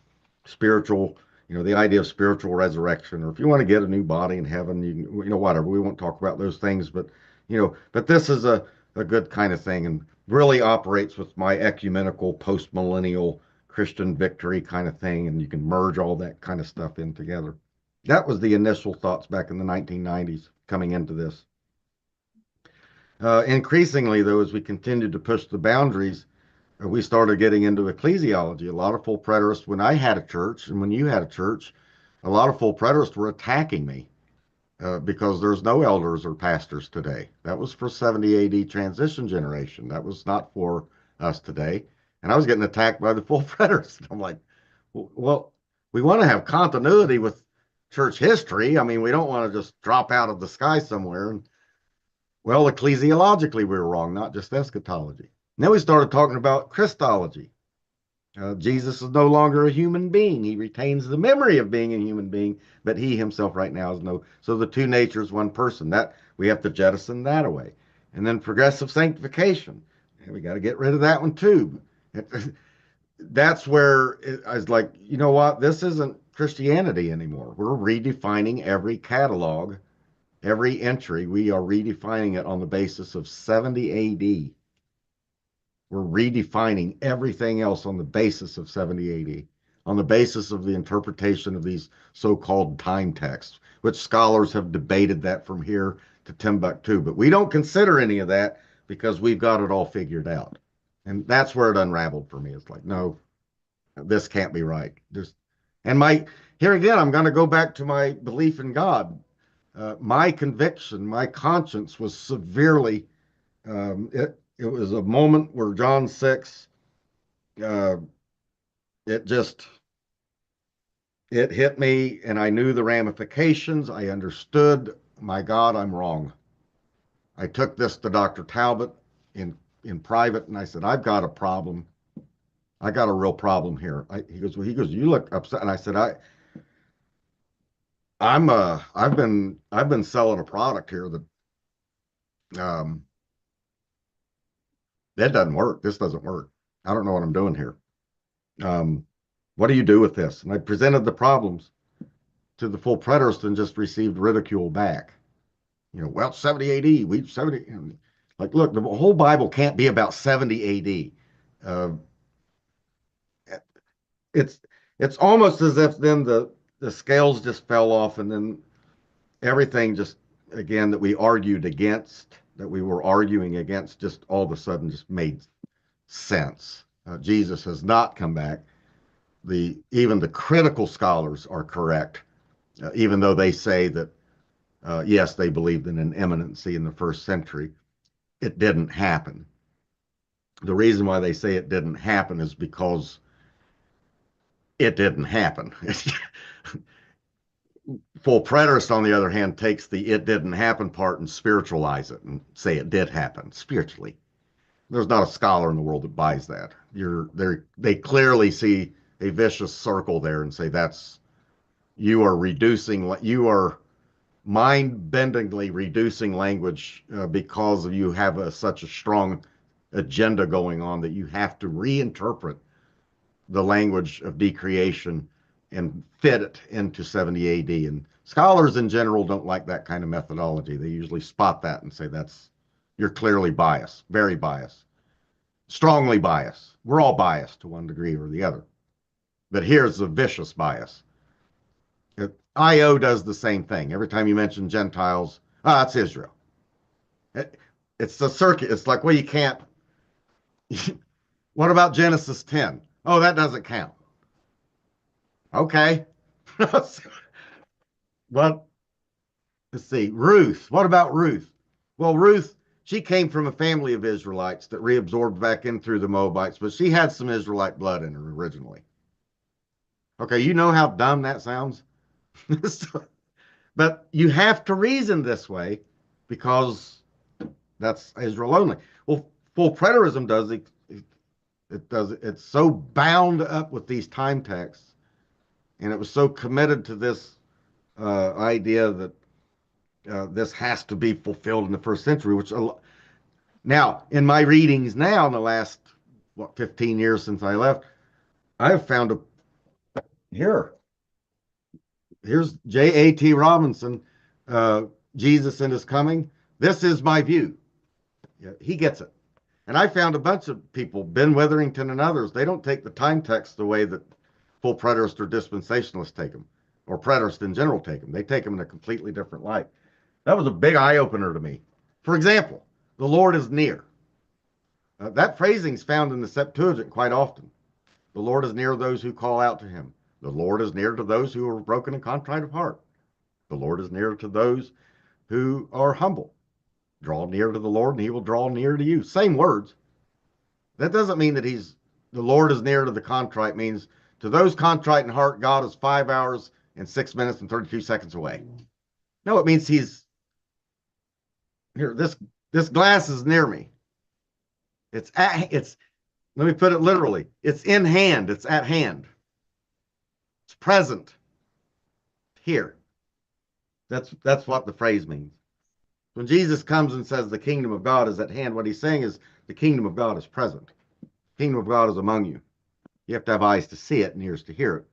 spiritual. The idea of spiritual resurrection, or if you want to get a new body in heaven, whatever. We won't talk about those things, but this is a good kind of thing, and really operates with my ecumenical post-millennial Christian victory kind of thing, and you can merge all that kind of stuff in together. That was the initial thoughts back in the 1990s coming into this. Increasingly, though, as we continued to push the boundaries, we started getting into ecclesiology. A lot of full preterists, when I had a church and when you had a church, a lot of full preterists were attacking me because there's no elders or pastors today. That was for 70 AD transition generation. That was not for us today. And I was getting attacked by the full preterists. I'm like, well, we want to have continuity with church history. I mean, we don't want to just drop out of the sky somewhere. And well, ecclesiologically, we were wrong, not just eschatology. And then we started talking about Christology. Jesus is no longer a human being. He retains the memory of being a human being, but he himself right now is no. So the two natures, one person. That we have to jettison that away. And then progressive sanctification. And we got to get rid of that one too. That's where I was like, you know what? This isn't Christianity anymore. We're redefining every catalog, every entry. We are redefining it on the basis of 70 AD. We're redefining everything else on the basis of 70 AD, on the basis of the interpretation of these so-called time texts, which scholars have debated that from here to Timbuktu. But we don't consider any of that because we've got it all figured out. And that's where it unraveled for me. It's like, no, this can't be right. Here again, I'm going to go back to my belief in God. My conviction, my conscience was severely it was a moment where John 6, uh, it just, it hit me and I knew the ramifications. I understood, my God, I'm wrong. I took this to Dr. Talbot in private and I said, I've got a problem. I got a real problem here. He goes, you look upset. And I said, I've been selling a product here um, that doesn't work. This doesn't work. I don't know what I'm doing here. Um, what do you do with this? And I presented the problems to the full preterist and just received ridicule back. Well, 70 AD, we 70, like, look, the whole Bible can't be about 70 AD. Uh, it's it's almost as if then the scales just fell off and then everything just again, that we argued against, that we were arguing against, just all of a sudden just made sense. Jesus has not come back. Even the critical scholars are correct, even though they say that, yes, they believed in an imminency in the first century. It didn't happen. The reason why they say it didn't happen is because it didn't happen. Full preterist, on the other hand, takes the "it didn't happen" part and spiritualize it and say it did happen spiritually. There's not a scholar in the world that buys that. They clearly see a vicious circle there and say you are mind-bendingly reducing language because you have such a strong agenda going on that you have to reinterpret the language of decreation and fit it into 70 AD. And scholars in general don't like that kind of methodology. They usually spot that and say you're clearly biased, very biased, strongly biased. We're all biased to one degree or the other. But here's the vicious bias. IO does the same thing. Every time you mention Gentiles, that's Israel. It's the circuit. It's like, well, you can't. What about Genesis 10? Oh, that doesn't count. Okay. But let's see. Ruth. What about Ruth? Well, Ruth, she came from a family of Israelites that reabsorbed back in through the Moabites, but she had some Israelite blood in her originally. Okay, you know how dumb that sounds? But you have to reason this way because that's Israel only. Well, full preterism does it's so bound up with these time texts, and it was so committed to this idea that this has to be fulfilled in the first century. Now, in my readings now, in the last 15 years since I left, I have found here's J.A.T. Robinson, Jesus and His Coming. This is my view. Yeah, he gets it. And I found a bunch of people, Ben Witherington and others, they don't take the time text the way that full preterists or dispensationalists take them, or preterists in general take them. They take them in a completely different light. That was a big eye-opener to me. For example, the Lord is near. That phrasing is found in the Septuagint quite often. The Lord is near those who call out to him. The Lord is near to those who are broken and contrite of heart. The Lord is near to those who are humble. Draw near to the Lord, and he will draw near to you. Same words. That doesn't mean that the Lord is near to the contrite. Means to those contrite in heart, God is 5 hours and 6 minutes and 32 seconds away. No, it means he's here. This glass is near me. Let me put it literally. It's in hand. It's at hand. It's present here. That's what the phrase means. When Jesus comes and says the kingdom of God is at hand, what he's saying is the kingdom of God is present. The kingdom of God is among you. You have to have eyes to see it and ears to hear it,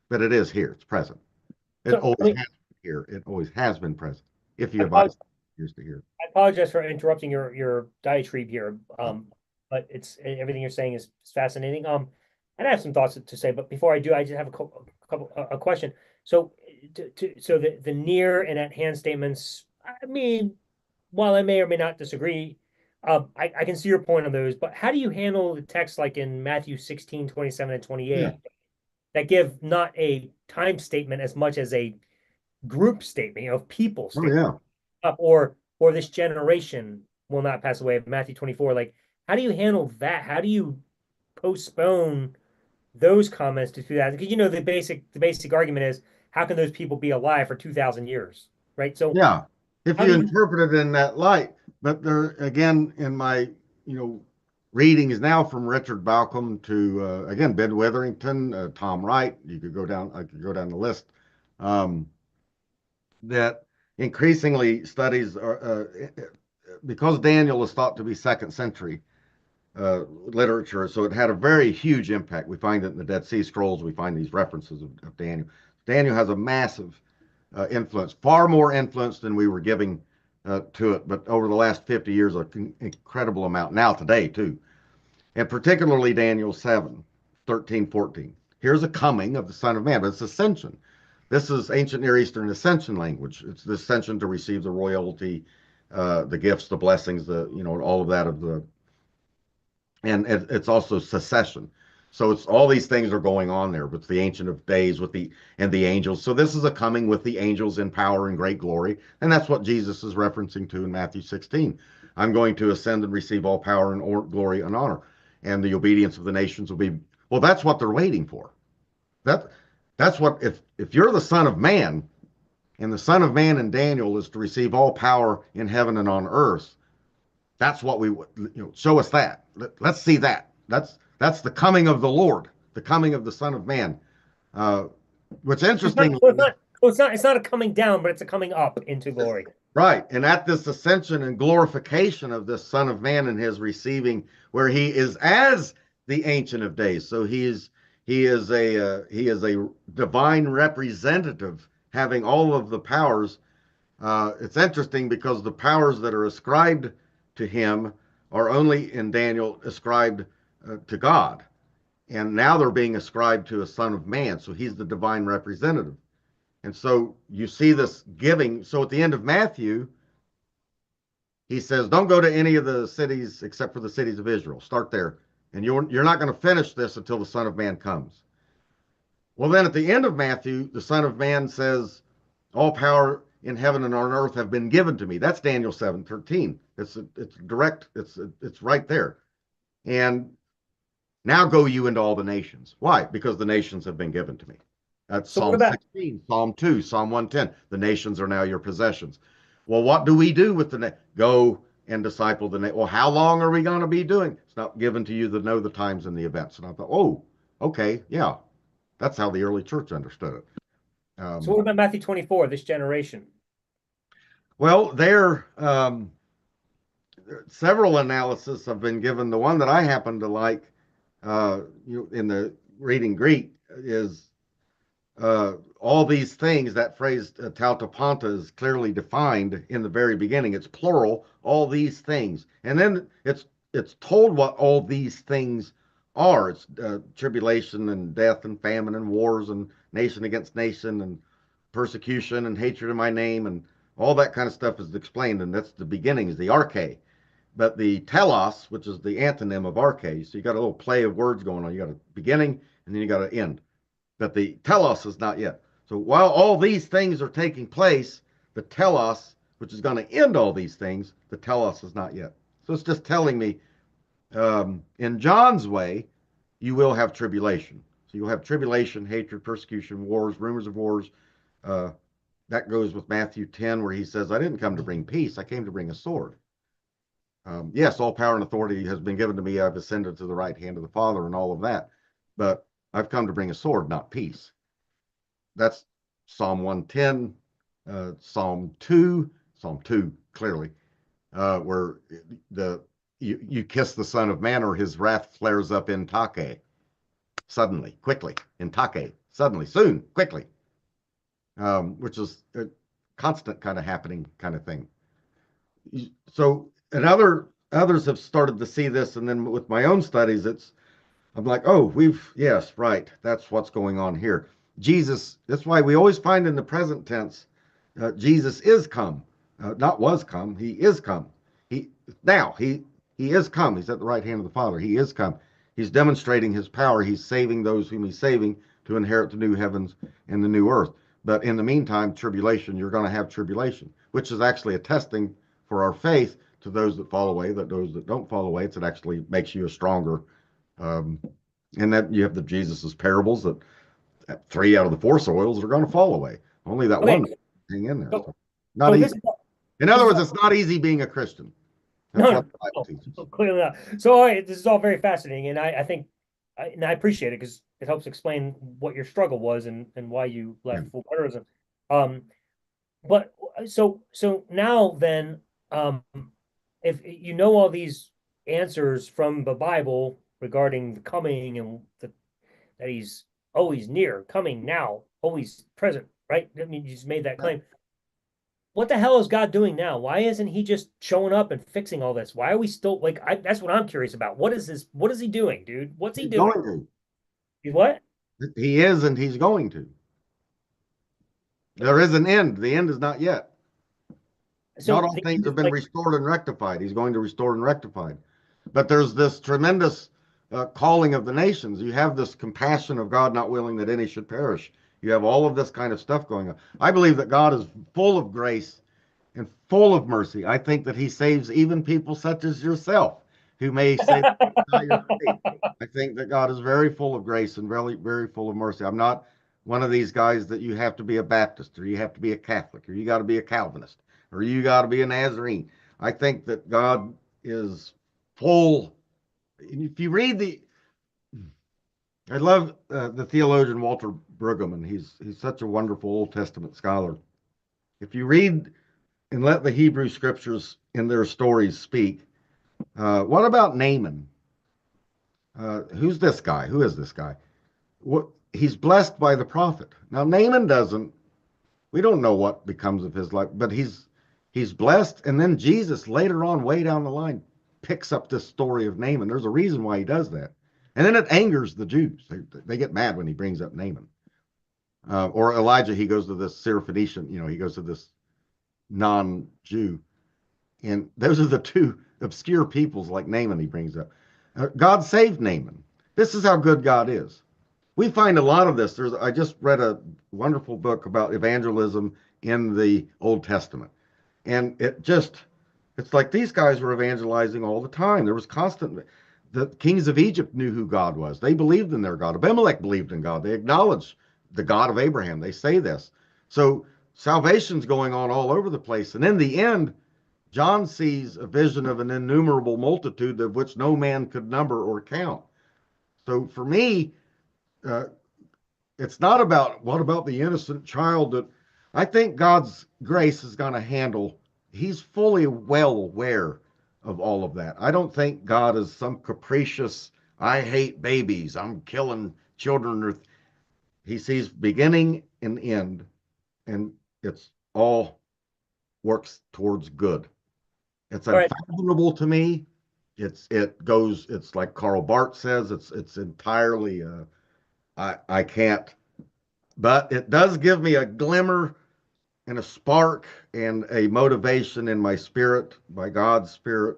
but it is here. It's present. It always has been here. It always has been present. If you have eyes and ears to hear it. I apologize for interrupting your diatribe here, but everything you're saying is fascinating. And I have some thoughts to say, but before I do, I just have a question. So, so the near and at hand statements. I mean, while I may or may not disagree, I can see your point on those, but how do you handle the text like in Matthew 16, 27, and 28 that give not a time statement as much as a group statement, of people statement, or this generation will not pass away, Matthew 24. Like, how do you handle that? How do you postpone those comments to 2000? Because the basic argument is, how can those people be alive for 2,000 years, right? So yeah. If you interpret it in that light, but there again, in my readings now from Richard Balcom to again Ben Witherington, Tom Wright, I could go down the list. That increasingly studies are because Daniel is thought to be second century literature, so it had a very huge impact. We find it in the Dead Sea Scrolls. We find these references of Daniel. Daniel has a massive influence, far more influence than we were giving to it, but over the last 50 years, an incredible amount. Now today too, and particularly Daniel 7, 13, 14. Here's a coming of the Son of Man, but it's ascension. This is ancient Near Eastern ascension language. It's the ascension to receive the royalty, the gifts, the blessings, all of that and it's also secession. So it's all these things are going on there with the Ancient of Days, and the angels. So this is a coming with the angels in power and great glory, and that's what Jesus is referencing to in Matthew 16. I'm going to ascend and receive all power and glory and honor, and the obedience of the nations will be. Well, that's what they're waiting for. That that's what if you're the Son of Man, and the Son of Man in Daniel is to receive all power in heaven and on earth. That's what show us that. Let's see that. That's the coming of the Lord, the coming of the Son of Man. What's interesting, it's not a coming down, but it's a coming up into glory. Right. And at this ascension and glorification of this Son of Man and his receiving, where he is as the Ancient of Days. So he is a divine representative having all of the powers. It's interesting because the powers that are ascribed to him are only in Daniel ascribed to God. And now they're being ascribed to a Son of Man. So he's the divine representative. And so you see this giving. So at the end of Matthew, he says, don't go to any of the cities except for the cities of Israel. Start there. And you're not going to finish this until the Son of Man comes. Well, then at the end of Matthew, the Son of Man says, all power in heaven and on earth have been given to me. That's Daniel 7:13. It's direct. It's right there. And now go you into all the nations. Why? Because the nations have been given to me. That's so Psalm 16, Psalm 2, Psalm 110. The nations are now your possessions. Well, what do we do with go and disciple the nation? Well, how long are we going to be doing? It's not given to you to know the times and the events. And I thought, oh, okay, yeah. That's how the early church understood it. So what about Matthew 24, this generation? Well, several analyses have been given. The one that I happen to like in the reading Greek is all these things. That phrase tautopanta is clearly defined in the very beginning. It's plural, all these things. And then it's told what all these things are. It's tribulation and death and famine and wars and nation against nation and persecution and hatred of my name, and all that kind of stuff is explained. And that's the beginning, is the arche. But the telos, which is the antonym of arche, so you got a little play of words going on. You got a beginning and then you got an end. But the telos is not yet. So while all these things are taking place, the telos, which is going to end all these things, the telos is not yet. So it's just telling me, in John's way, you will have tribulation. So you'll have tribulation, hatred, persecution, wars, rumors of wars. That goes with Matthew 10, where he says, I didn't come to bring peace, I came to bring a sword. Yes, all power and authority has been given to me. I've ascended to the right hand of the Father and all of that. But I've come to bring a sword, not peace. That's Psalm 110, Psalm 2, clearly, where you kiss the Son of Man, or his wrath flares up in take, suddenly, quickly, in take, suddenly, soon, quickly, which is a constant kind of happening kind of thing. So, and others have started to see this, and then with my own studies, I'm like, oh, yes, right, that's what's going on here. Jesus, that's why we always find in the present tense, Jesus is come, not was come, he is come. He is come. He's at the right hand of the Father. He is come. He's demonstrating his power. He's saving those whom he's saving to inherit the new heavens and the new earth. But in the meantime, tribulation, you're going to have tribulation, which is actually a testing for our faith to those that fall away, that those that don't fall away. It actually makes you a stronger. And that you have the Jesus's parables that 3 out of the 4 soils are going to fall away. Only that one hang in there. So not easy. In other words, it's not easy being a Christian. No, clearly not. So all right, this is all very fascinating, and I think, and I appreciate it because it helps explain what your struggle was and why you left full preterism. But so now then, if you know all these answers from the Bible regarding the coming and that he's always near, coming now, always present, right? I mean, you just made that claim. What the hell is God doing now? Why isn't he just showing up and fixing all this? Why are we still that's what I'm curious about. What is this? What is he doing, dude? What's he doing? Going to. He's what? He is, and he's going to. There is an end. The end is not yet. Not So all the things end is have been like, restored and rectified. He's going to restore and rectify. But there's this tremendous calling of the nations. You have this compassion of God not willing that any should perish. You have all of this kind of stuff going on. I believe that God is full of grace and full of mercy. I think that he saves even people such as yourself who may say your faith. I think that God is very full of grace and very, very full of mercy. I'm not one of these guys that you have to be a Baptist or you have to be a Catholic or you got to be a Calvinist or you got to be a Nazarene. I think that God is full. If you read I love the theologian Walter Brueggemann. He's such a wonderful Old Testament scholar. If you read and let the Hebrew scriptures in their stories speak, what about Naaman? Who's this guy? Who is this guy? What he's blessed by the prophet. Now Naaman doesn't. We don't know what becomes of his life, but he's blessed. And then Jesus later on, way down the line, picks up this story of Naaman. There's a reason why he does that. And then it angers the Jews. They get mad when he brings up Naaman. Or Elijah, he goes to this Syrophoenician, he goes to this non-Jew. And those are the two obscure peoples like Naaman he brings up. God saved Naaman. This is how good God is. We find a lot of this. I just read a wonderful book about evangelism in the Old Testament. And it's like these guys were evangelizing all the time. There was constant, the kings of Egypt knew who God was. They believed in their God. Abimelech believed in God. They acknowledged the God of Abraham. They say this. So salvation's going on all over the place. And in the end, John sees a vision of an innumerable multitude of which no man could number or count. So for me, uh, it's not about what about the innocent child that I think God's grace is going to handle. He's fully well aware of all of that. I don't think God is some capricious, I hate babies, I'm killing children. He sees beginning and end, and it's all works towards good. It's all right. unfathomable to me. It's like Karl Barth says, it's entirely I can't, but it does give me a glimmer and a spark and a motivation in my spirit, by God's spirit.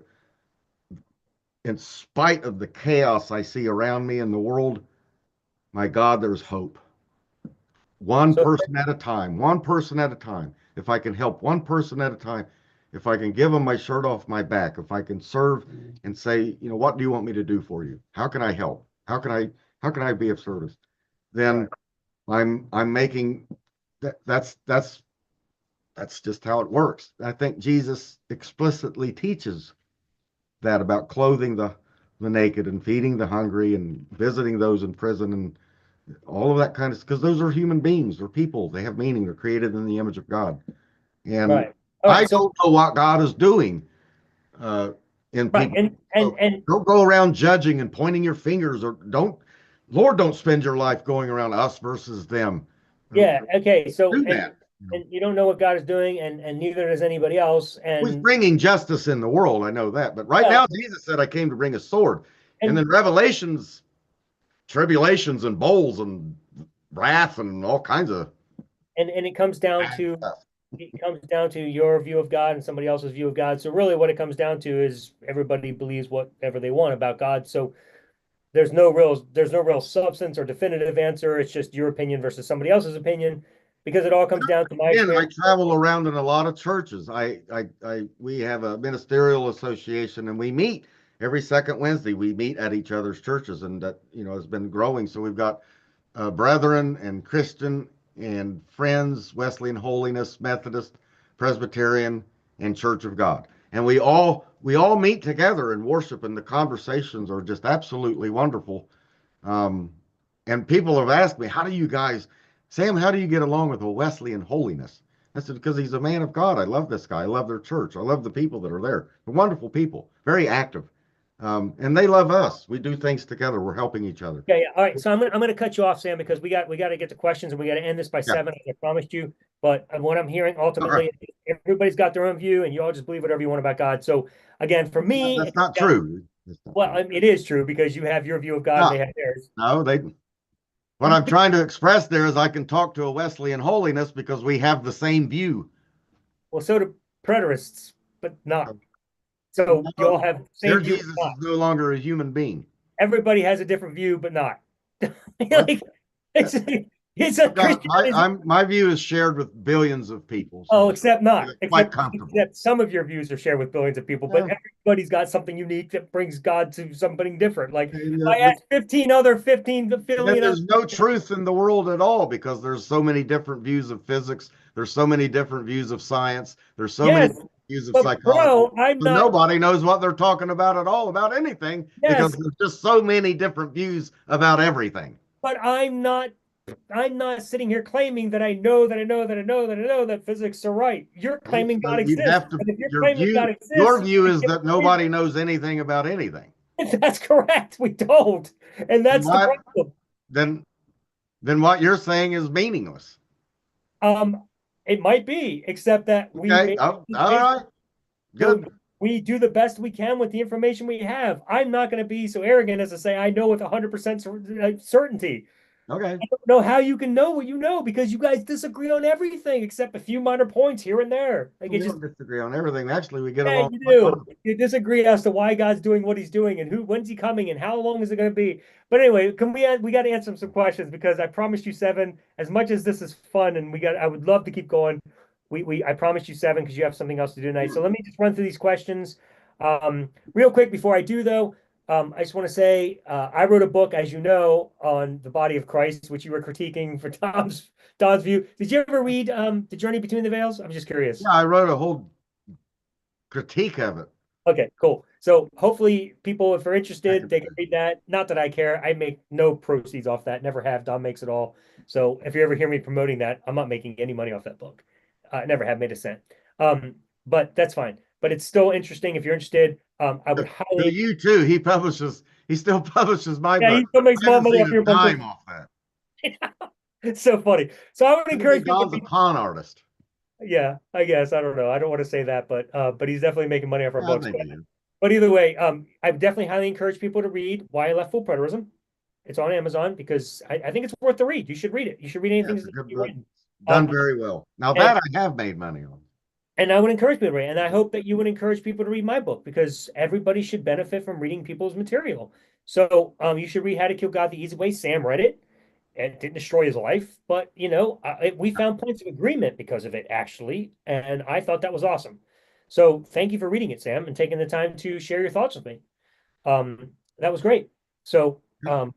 In spite of the chaos I see around me in the world, my God, there's hope. One So person at a time, one person at a time. If I can help one person at a time, if I can give them my shirt off my back, if I can serve and say, what do you want me to do for you? How can I help? How can I be of service? Then right. I'm making that's just how it works. I think Jesus explicitly teaches that about clothing the naked and feeding the hungry and visiting those in prison and all of that kind of, because those are human beings, they're people, they have meaning, they're created in the image of God. And Right. All I right. So don't know what God is doing uh, in right. people. And So and don't go around judging and pointing your fingers, or Lord, don't spend your life going around us versus them. yeah, okay. So Do that. and you don't know what God is doing, and neither does anybody else. He's And bringing justice in the world. I know that. But right well, now, Jesus said, I came to bring a sword. And and then Revelations, tribulations and bowls and wrath and all kinds of and it comes down bad to stuff. your view of God and somebody else's view of God. So really, what it comes down to is everybody believes whatever they want about God. So there's no real substance or definitive answer. It's just your opinion versus somebody else's opinion, because it all comes down to my Again, I experience. travel around in a lot of churches. We have a ministerial association, and we meet every second Wednesday. We meet at each other's churches, and that has been growing. So we've got Brethren and Christian and Friends, Wesleyan Holiness, Methodist, Presbyterian, and Church of God. And we all meet together and worship, and the conversations are just absolutely wonderful. Um, and people have asked me, Sam, how do you get along with a Wesleyan Holiness? I said, because he's a man of God. I love this guy. I love their church. I love the people that are there. They're wonderful people, very active. And they love us. We do things together. We're helping each other. Yeah, yeah. All right. So I'm gonna cut you off, Sam, because we got to get to questions and we got to end this by Yeah. 7, as I promised you. But what I'm hearing Okay. ultimately, everybody's got their own view, and you all just believe whatever you want about God. So again, for me, That's not true. That's not well, true. it is true because you have your view of God and No, they have theirs. no, they What I'm trying to express there is I can talk to a Wesleyan holiness because we have the same view. Well, so do preterists, but not. So you all No, have the their same view, but Jesus not. is no longer a human being. Everybody has a different view, but not. What? Like, it's it's a Yeah, Christianity. my view is shared with billions of people, Oh, so except I not. feel quite Except comfortable. some of your views are shared with billions of people, but Yeah. everybody's got something unique that brings God to something different. Like if And, I ask 15 other 15 then billion other, there's no truth in the world at all because there's so many different views of physics. There's so many different views of science. There's so many yes, different views of but psychology. bro, I'm So not. nobody knows what they're talking about at all about anything because Yes, there's just so many different views about everything. but I'm not. I'm not sitting here claiming that I know that I know that I know that I know that physics are right. You're claiming So God you'd exists, have to and if you're your claiming view God your exists, view you is give that me nobody knows anything about anything. reason. That's correct. We don't, and And that's the why problem. then then what you're saying is meaningless. Um, it might be, except that we Okay. make Oh, all decisions. right. So Good. we do the best we can with the information we have. I'm not going to be so arrogant as to say I know with 100% certainty. Okay. I don't know how you can know what you know because you guys disagree on everything except a few minor points here and there. Like it We just, don't disagree on everything. Actually, we get yeah, along you quite do. well. You disagree as to why God's doing what he's doing and when's he coming and how long is it going to be. But anyway, we got to answer some questions because I promised you seven. As much as this is fun and I would love to keep going. I promised you seven because you have something else to do tonight. So let me just run through these questions. Real quick before I do though, I just want to say I wrote a book, as you know, on the body of Christ, which you were critiquing for Don's view. Did you ever read The Journey Between the Veils? I'm just curious. Yeah, I wrote a whole critique of it. Okay, cool. So hopefully people, if they're Back interested, in the they can day. read that. Not that I care. I make no proceeds off that. Never have. Don makes it all. So if you ever hear me promoting that, I'm not making any money off that book. I never have made a cent. But that's fine. But it's still interesting. If you're interested, I would To highly. you too. He still publishes my Yeah, book. he still makes I more haven't money seen off a your book than dime off that. it's so funny. So I would Maybe encourage people to Don's a read. con artist. Yeah, I guess. I don't know. I don't want to say that, but he's definitely making money off our Yeah, I books. think he is. But either way, I definitely highly encourage people to read Why I Left Full Preterism. It's on Amazon because I think it's worth the read. You should read it. You should read Yeah, anything it's that a good you've book. written. Done Um, very well. Now and that I have made money on. and I would encourage people to read. And I hope that you would encourage people to read my book because everybody should benefit from reading people's material. So you should read How to Kill God the Easy Way. Sam read it. It didn't destroy his life, but we found points of agreement because of it, actually, and I thought that was awesome. So thank you for reading it, Sam, and taking the time to share your thoughts with me. That was great. So, to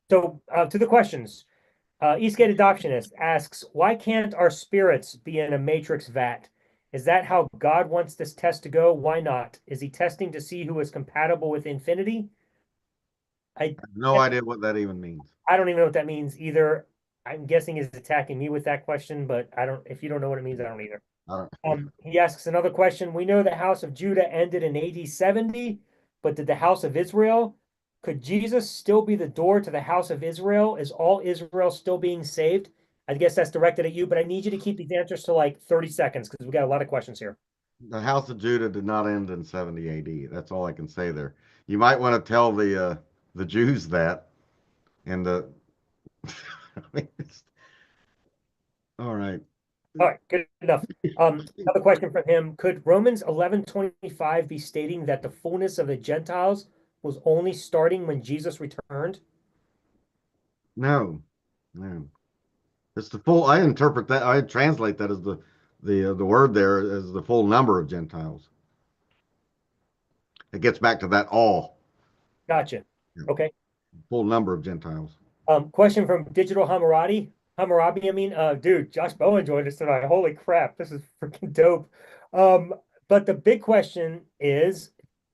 the questions. Eastgate Adoptionist asks, why can't our spirits be in a matrix vat? Is that how God wants this test to go? Why not? Is he testing to see who is compatible with infinity? I I have no idea what that even means. I don't even know what that means either. I'm guessing he's attacking me with that question, but I don't. If you don't know what it means, I don't either. I don't. He asks another question. We know the house of Judah ended in AD 70, but did the house of Israel? Could Jesus still be the door to the house of Israel? Is all Israel still being saved? I guess that's directed at you, but I need you to keep these answers to like 30 seconds because we got a lot of questions here. The House of Judah did not end in 70 AD. That's all I can say there. You might want to tell the Jews that and the I mean, all right. All right, good enough. Another question from him. Could Romans 11:25 be stating that the fullness of the Gentiles was only starting when Jesus returned? No, no. It's the full. I interpret that. I translate that as the word there as the full number of Gentiles. It gets back to that all. Gotcha. Yeah, Okay. full number of Gentiles. Question from Digital Hammurabi. Hammurabi, I mean, dude, Josh Bowen joined us tonight. Holy crap, this is freaking dope. But the big question is,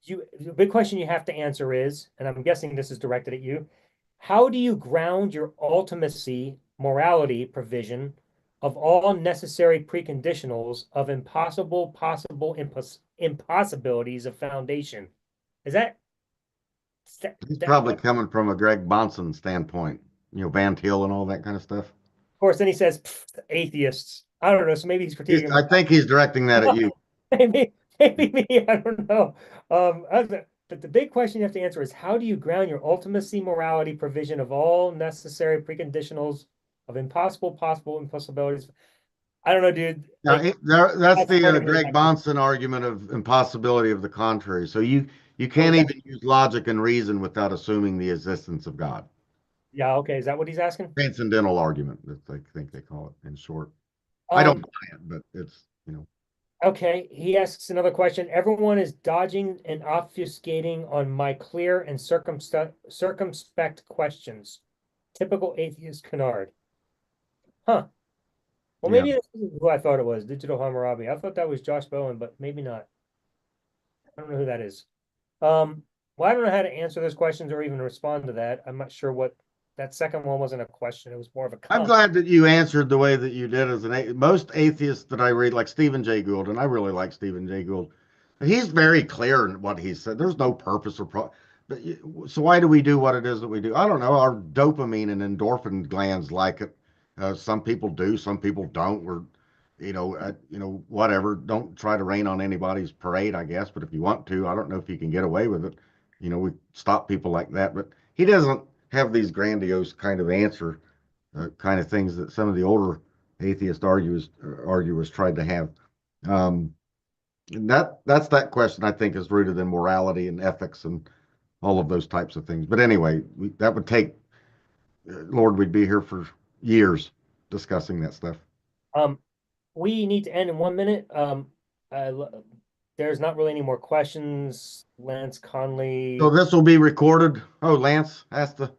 the big question you have to answer is, and I'm guessing this is directed at you, how do you ground your ultimacy morality provision of all necessary preconditionals of impossibilities of foundation? Is that, He's that probably coming from a Greg Bonson standpoint, Van Til and all that kind of stuff. Of course, then he says atheists. I don't know. So maybe he's critiquing I think he's directing that at you. maybe me. I don't know. but the big question you have to answer is how do you ground your ultimacy morality provision of all necessary preconditionals of impossible, possible impossibilities? I don't know, dude. Now, Like that's that's part the of it. Greg Bahnsen argument of impossibility of the contrary. So you can't Okay. even use logic and reason without assuming the existence of God. Yeah, okay. Is that what he's asking? Transcendental argument, that I think they call it in short. I don't Um, buy it, but it's. okay. He asks another question. Everyone is dodging and obfuscating on my clear and circumspect questions. Typical atheist canard. Huh. Well, Yeah. maybe this isn't who I thought it was, Digital Hammurabi. I thought that was Josh Bowen, but maybe not. I don't know who that is. Well, I don't know how to answer those questions or even respond to that. I'm not sure what that second one wasn't a question. It was more of a I'm comment. glad that you answered the way that you did as most atheists that I read, like Stephen Jay Gould, and I really like Stephen Jay Gould. He's very clear in what he said. There's no purpose or but so why do we do what it is that we do? I don't know. Our dopamine and endorphin glands like it. Some people do, some people don't. We're, whatever. Don't try to rain on anybody's parade, I guess. But if you want to, I don't know if you can get away with it. We stop people like that. But he doesn't have these grandiose kind of answer kind of things that some of the older atheist arguers tried to have. And that's that question I think is rooted in morality and ethics and all of those types of things. But anyway, that would take, Lord, we'd be here for years discussing that stuff. Um, we need to end in 1 minute. There's not really any more questions. Lance So Conley. this will be recorded. Oh, Lance,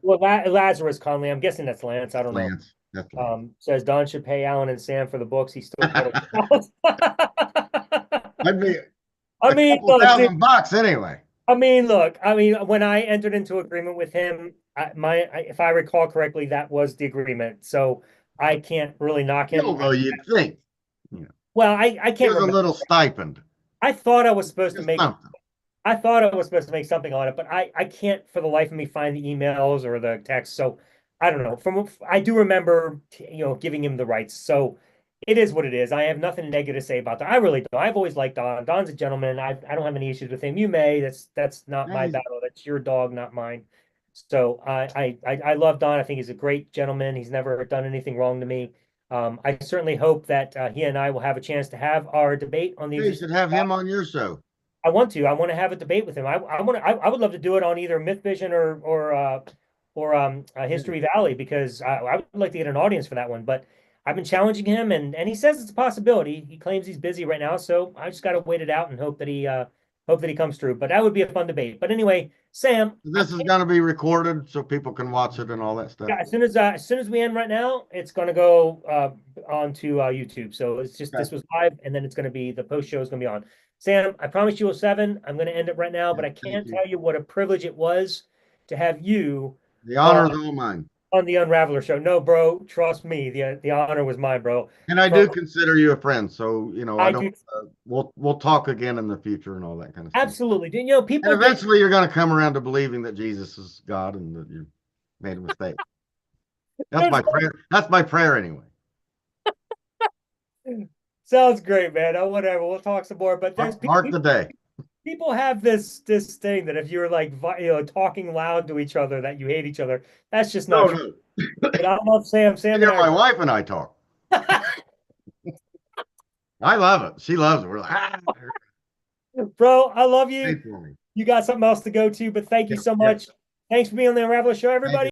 Well, Lazarus Conley. I'm guessing that's Lance. I don't know. That's Lance. Says Don should pay Alan and Sam for the books. He still got I'd be I a mean, couple look, dude, $1,000 anyway. when I entered into agreement with him, if I recall correctly, that was the agreement. So I can't really knock him. Although you'd think, Well, I can't here's a remember. little stipend, I thought I was supposed to just make something. I thought I was supposed to make something on it, but I can't for the life of me find the emails or the text. So I don't know. I do remember giving him the rights. So it is what it is. I have nothing negative to say about that. I really don't. I've always liked Don. Don's a gentleman. I don't have any issues with him. You may. That's not my Hey, battle. That's your dog, not mine. So I love Don. I think he's a great gentleman. He's never done anything wrong to me. I certainly hope that he and I will have a chance to have our debate on the you should have him on your show. I want to. I want to have a debate with him. I would love to do it on either Myth Vision or History Valley because I would like to get an audience for that one. But I've been challenging him, and he says it's a possibility. He claims he's busy right now, so I just got to wait it out and hope that he comes through. But that would be a fun debate. But anyway, Sam, This is going to be recorded so people can watch it and all that stuff. yeah, as soon as we end right now, it's gonna go onto YouTube. So it's just this was live, and then it's gonna be the post show is gonna be on. Sam, I promise you a 7. I'm gonna end it right now, but I can't tell you what a privilege it was to have you The honor is all mine. on the Unraveler show. No, bro, trust me, the honor was mine, bro. And I do consider you a friend, so I don't. do We'll talk again in the future and all that kind of stuff. absolutely. People. And eventually, you're going to come around to believing that Jesus is God and that you made a mistake. That's my prayer. That's my prayer anyway. Sounds great, man. Oh, whatever. We'll talk some more. But there's Mark the day. people have this thing that if you're like talking loud to each other that you hate each other. That's just not true. But I love Sam. Sam and my wife and I talk. I love it. She loves it. We're like, bro, I love you. You got something else to go to, but thank you so much. Thanks for being on the Unraveler show, everybody.